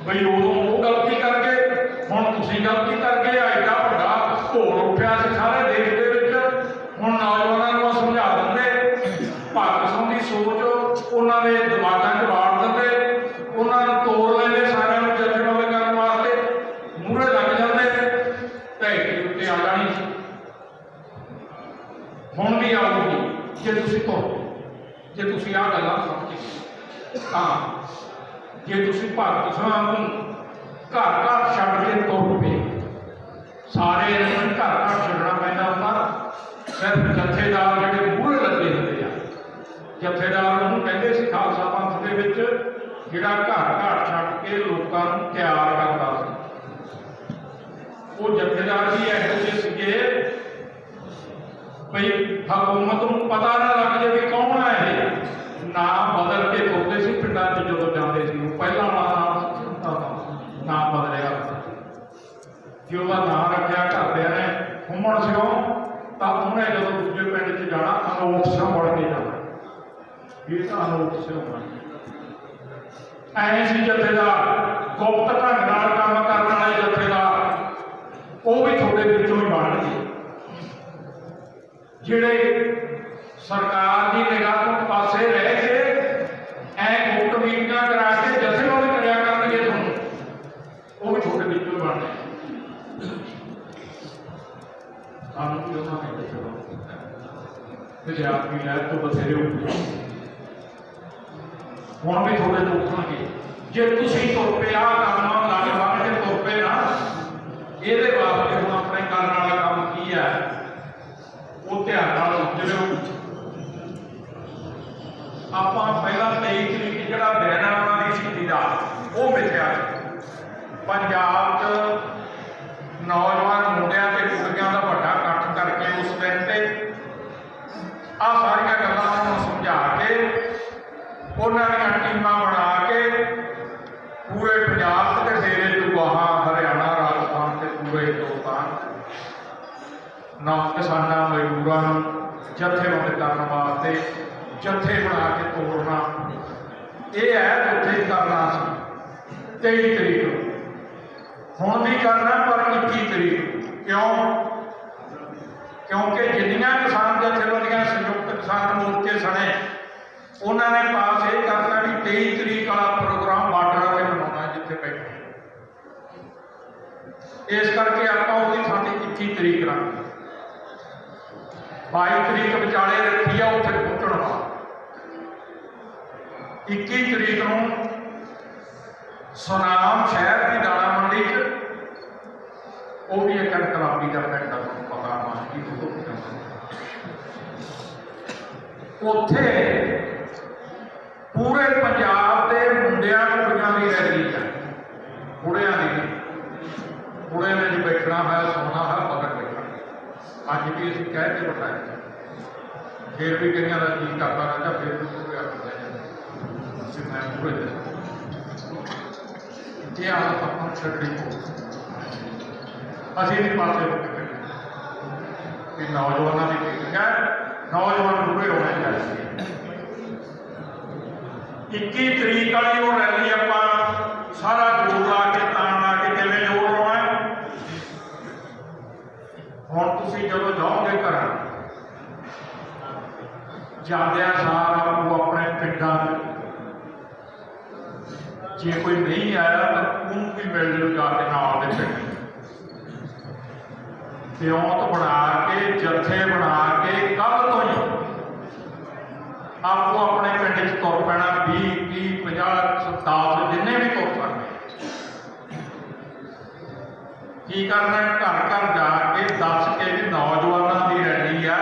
ਬਈ ਉਦੋਂ ਉਹ ਗਲਤੀ ਕਰਕੇ ਹੁਣ ਤੁਸੀਂ ਗਲਤੀ ਕਰਕੇ ਐਡਾ ਵੱਡਾ ਘੋਲ ਉੱਠਿਆ ਸੀ ਸਾਰੇ ਦੇਸ਼ ਦੇ ਵਿੱਚ। ਹੁਣ ਨੌਜਵਾਨਾਂ ਨੂੰ ਸਮਝਾ ਦਿੰਦੇ, ਭਗਤ ਸਿੰਘ ਦੀ ਸੋਚ ਉਹਨਾਂ ਦੇ ਦਿਮਾਗਾਂ 'ਚ ਵਾੜ ਦਿੰਦੇ, ਉਹਨਾਂ ਨੂੰ ਤੋੜ ਲੈਂਦੇ, ਸਾਰਿਆਂ ਨੂੰ ਜਥੇਬੰਦ ਕਰਨ ਵਾਸਤੇ ਮੂਹਰੇ ਲੱਗ ਜਾਂਦੇ, ਢਾਈ ਉੱਤੇ ਆ ਜਾਣੀ ਸੀ। ਹੁਣ ਵੀ ਆਊਗੀ ਜੇ ਤੁਸੀਂ ਜੇ ਤੁਸੀਂ ਆਹ ਗੱਲਾਂ ਸਮਝੇ ਤਾਂ। ਜੇ ਤੁਸੀਂ ਭਗਤ ਸਿੰਘ ਨੂੰ ਘਰ ਘਰ ਛੱਡ ਕੇ ਤੁਰ ਪਏ, ਸਾਰੇ ਇਹਨਾਂ ਨੂੰ ਘਰ ਘਰ ਛੱਡਣਾ ਪੈਂਦਾ ਹੁੰਦਾ, ਸਿਰਫ ਜਥੇਦਾਰ ਜਿਹੜੇ ਮੂਹਰੇ ਲੱਗੇ ਹੁੰਦੇ ਆ, ਜਥੇਦਾਰ ਨੂੰ ਕਹਿੰਦੇ ਸੀ ਖਾਲਸਾ ਪੰਥ ਦੇ ਵਿੱਚ, ਜਿਹੜਾ ਘਰ ਘਰ ਛੱਡ ਕੇ ਲੋਕਾਂ ਨੂੰ ਤਿਆਰ ਕਰਦਾ ਸੀ। ਉਹ ਜਥੇਦਾਰ ਵੀ ਇਹੋ ਜਿਹੇ ਸੀਗੇ ਬਈ ਹਕੂਮਤ ਨੂੰ ਪਤਾ ਨਾ ਲੱਗ ਜਾਵੇ ਵੀ ਕੌਣ ਹੈ ਇਹ, ਨਾਮ ਬਦਲ ਕੇ ਤੁਰਦੇ ਸੀ ਪਿੰਡਾਂ 'ਚ ਜਦੋਂ ਜਾਂਦੇ ਸੀ। ਉਹ ਪਹਿਲਾਂ ਵਾਲਾ ਨਾਮ ਬਦਲਿਆ, ਜੇ ਉਹਦਾ ਨਾਮ ਰੱਖਿਆ ਘਰਦਿਆਂ ਨੇ ਫੁੰਮਣ ਸਿਉਂ, ਤਾਂ ਉਹਨੇ ਜਦੋਂ ਦੂਜੇ ਪਿੰਡ 'ਚ ਜਾਣਾ ਅਨੋਖ ਸਿਉਂ ਵੜ ਕੇ ਜਾਣਾ, ਇਹ ਤਾਂ ਅਨੋਖ ਸਿਉਂ ਬਣ ਐਂ ਸੀ ਜਥੇਦਾਰ। ਗੁਪਤ ਢੰਗ ਨਾਲ ਕੰਮ ਕਰਨ ਵਾਲੇ ਜਥੇਦਾਰ ਉਹ ਵੀ ਤੁਹਾਡੇ ਵਿੱਚੋਂ ਹੀ ਬਣਨਗੇ, ਜਿਹੜੇ ਸਰਕਾਰ ਦੀ ਨਿਗਾਹ ਤੋਂ ਪਾਸੇ ਰਹਿ ਕੇ ਐ ਗੁਪਤ ਮੀਟਿੰਗਾਂ ਕਰਾ ਕੇ ਜਥੇਬੰਦ ਕਰਿਆ ਕਰਨਗੇ ਤੁਹਾਨੂੰ, ਉਹ ਵੀ ਤੁਹਾਡੇ ਵਿੱਚੋਂ ਹੀ ਬਣਨੇ। ਸਾਨੂੰ ਵੀ ਉਹਨਾਂ ਨੇ ਦੱਸਿਆ ਆਦਮੀ ਲੈ ਤੋਂ ਬਥੇਰੇ ਹੋ ਗਏ, ਹੁਣ ਵੀ ਤੁਹਾਡੇ ਤੋਂ ਉੱਠਣਗੇ ਜੇ ਤੁਸੀਂ ਤੁਰ ਪਏ ਆਹ ਕੰਮ ਲੱਗ ਵਗ ਕੇ ਤੁਰ ਪਏ ਨਾ। ਇਹਦੇ ਵਾਸਤੇ ਹੁਣ ਆਪਣੇ ਕਰਨ ਵਾਲਾ ਕੰਮ ਕੀ ਹੈ ਉਹ ਧਿਆਨ ਨਾਲ ਸਮਝਿਓ। ਆਪਾਂ ਪਹਿਲਾਂ 23 ਤਰੀਕ ਜਿਹੜਾ ਦਿਨ ਆ ਉਹਨਾਂ ਦੀ ਸ਼ਹੀਦੀ ਦਾ ਉਹ ਮਿਥਿਆ ਪੰਜਾਬ 'ਚ ਨੌਜਵਾਨ ਮੁੰਡਿਆਂ ਤੇ ਕੁੜੀਆਂ ਦਾ ਵੱਡਾ ਇਕੱਠ ਕਰਕੇ ਉਸ ਦਿਨ ਤੇ ਆਹ ਸਾਰੀਆਂ ਗੱਲਾਂ ਉਹਨਾਂ ਨੂੰ ਸਮਝਾ ਕੇ ਉਹਨਾਂ ਦੀਆਂ ਟੀਮਾਂ ਬਣਾ ਕੇ ਪੂਰੇ ਪੰਜਾਬ ਤੇ ਡੇਰੇ ਚੁਗਾਹਾ ਹਰਿਆਣਾ ਰਾਜਸਥਾਨ ਤੇ ਪੂਰੇ ਹਿੰਦੁਸਤਾਨ ਕਿਸਾਨਾਂ ਮਜ਼ਦੂਰਾਂ ਨੂੰ ਜਥੇਬੰਦ ਕਰਨ ਵਾਸਤੇ ਜਥੇ ਬਣਾ ਕੇ ਤੋੜਨਾ ਇਹ ਹੈ ਉੱਥੇ ਕਰਨਾ ਸੀ 23 ਤਰੀਕ ਨੂੰ। ਹੁਣ ਵੀ ਕਰਨਾ ਪਰ 21 ਤਰੀਕ ਕਿਉਂ? ਕਿਉਂਕਿ ਜਿੰਨੀਆਂ ਕਿਸਾਨ ਜਥੇਬੰਦੀਆਂ ਸੰਯੁਕਤ ਕਿਸਾਨ ਮੋਰਚੇ ਸਣੇ ਉਹਨਾਂ ਨੇ ਪਾਸ ਇਹ ਕਰਨਾ ਵੀ 23 ਤਰੀਕ ਵਾਲਾ ਪ੍ਰੋਗਰਾਮ ਬਾਰਡਰਾਂ 'ਤੇ ਬਣਾਉਣਾ ਜਿੱਥੇ ਬੈਠੇ। ਇਸ ਕਰਕੇ ਆਪਾਂ ਉਹਦੀ ਸਾਡੀ 21 ਤਰੀਕ ਰੱਖ 22 ਤਰੀਕ ਵਿਚਾਲੇ ਰੱਖੀ ਆ ਉੱਥੇ ਪਹੁੰਚਣ ਵਾਲਾ। 21 ਤਰੀਕ ਨੂੰ ਸੁਨਾਮ ਸ਼ਹਿਰ ਦੀ ਦਾਣਾ ਮੰਡੀ 'ਚ ਉਹ ਵੀ ਇੱਕ ਇਨਕਲਾਬੀ ਦਾ ਪਿੰਡ ਦਾ ਤੁਹਾਨੂੰ ਪਤਾ ਮਾਸੀ ਉੱਥੇ ਪੂਰੇ ਪੰਜਾਬ ਦੇ ਮੁੰਡਿਆਂ ਕੁੜੀਆਂ ਦੀ ਰੈਲੀ ਹੈ। ਕੁੜਿਆਂ ਦੀ ਕੁੜੇ ਵਿੱਚ ਬੈਠਣਾ ਹੈ ਸੋਣਾ ਹੈ ਮਗਰ ਬੈਠਣਾ। ਅੱਜ ਵੀ ਅਸੀਂ ਕਹਿ ਕੇ ਬਿਠਾਇਆ ਫਿਰ ਵੀ ਕਈਆਂ ਦਾ ਜੀ ਕਰਦਾ ਰਹਿੰਦਾ ਫਿਰ ਵੀ ਪੂਰੇ ਆਉਂਦੇ ਨੇ ਮੈਂ ਪੂਰੇ ਇਹ ਹਾਲਤ ਆਪਾਂ ਨੂੰ ਛੱਡਣੀ ਪਊ। ਅਸੀਂ ਵੀ ਪਾਸੇ ਹੋ ਕੇ ਕਿ ਨੌਜਵਾਨਾਂ ਦੀ ਮੀਟਿੰਗ ਹੈ, ਨੌਜਵਾਨ ਪੂਰੇ ਹੋਣੇ ਚਾਹੀਦੇ। 21 ਤਰੀਕ ਵਾਲੀ ਉਹ ਰੈਲੀ ਆਪਾਂ ਸਾਰਾ ਜੋਰ ਲਾ ਕੇ ਤਾਣ ਲਾ ਕੇ ਕਿਵੇਂ ਜੋੜ ਲਾਉਣਾ। ਹੁਣ ਤੁਸੀਂ ਜਦੋਂ ਜਾਓਗੇ ਘਰਾਂ ਜਾਂਦਿਆਂ ਸਾਰ ਆਪੋ ਆਪਣੇ ਪਿੰਡਾਂ ਜੇ ਕੋਈ ਨਹੀਂ ਆਇਆ ਤਾਂ ਉਹਨੂੰ ਵੀ ਮਿਲ ਲਿਓ ਜਾ ਕੇ ਨਾਲ ਦੇ ਪਿੰਡ ਪਿਉਂਤ ਬਣਾ ਕੇ ਜਥੇ ਬਣਾ ਕੇ ਕੱਲ੍ਹ ਤੋਂ ਹੀ ਆਪੋ ਆਪਣੇ ਪਿੰਡ 'ਚ ਤੁਰ ਪੈਣਾ। 20 30 50 10 ਜਿੰਨੇ ਵੀ ਤੁਰ ਸਕਦੇ। ਕੀ ਕਰਨਾ ਘਰ ਘਰ ਜਾ ਕੇ ਦੱਸ ਕੇ ਵੀ ਨੌਜਵਾਨਾਂ ਦੀ ਰੈਲੀ ਆ।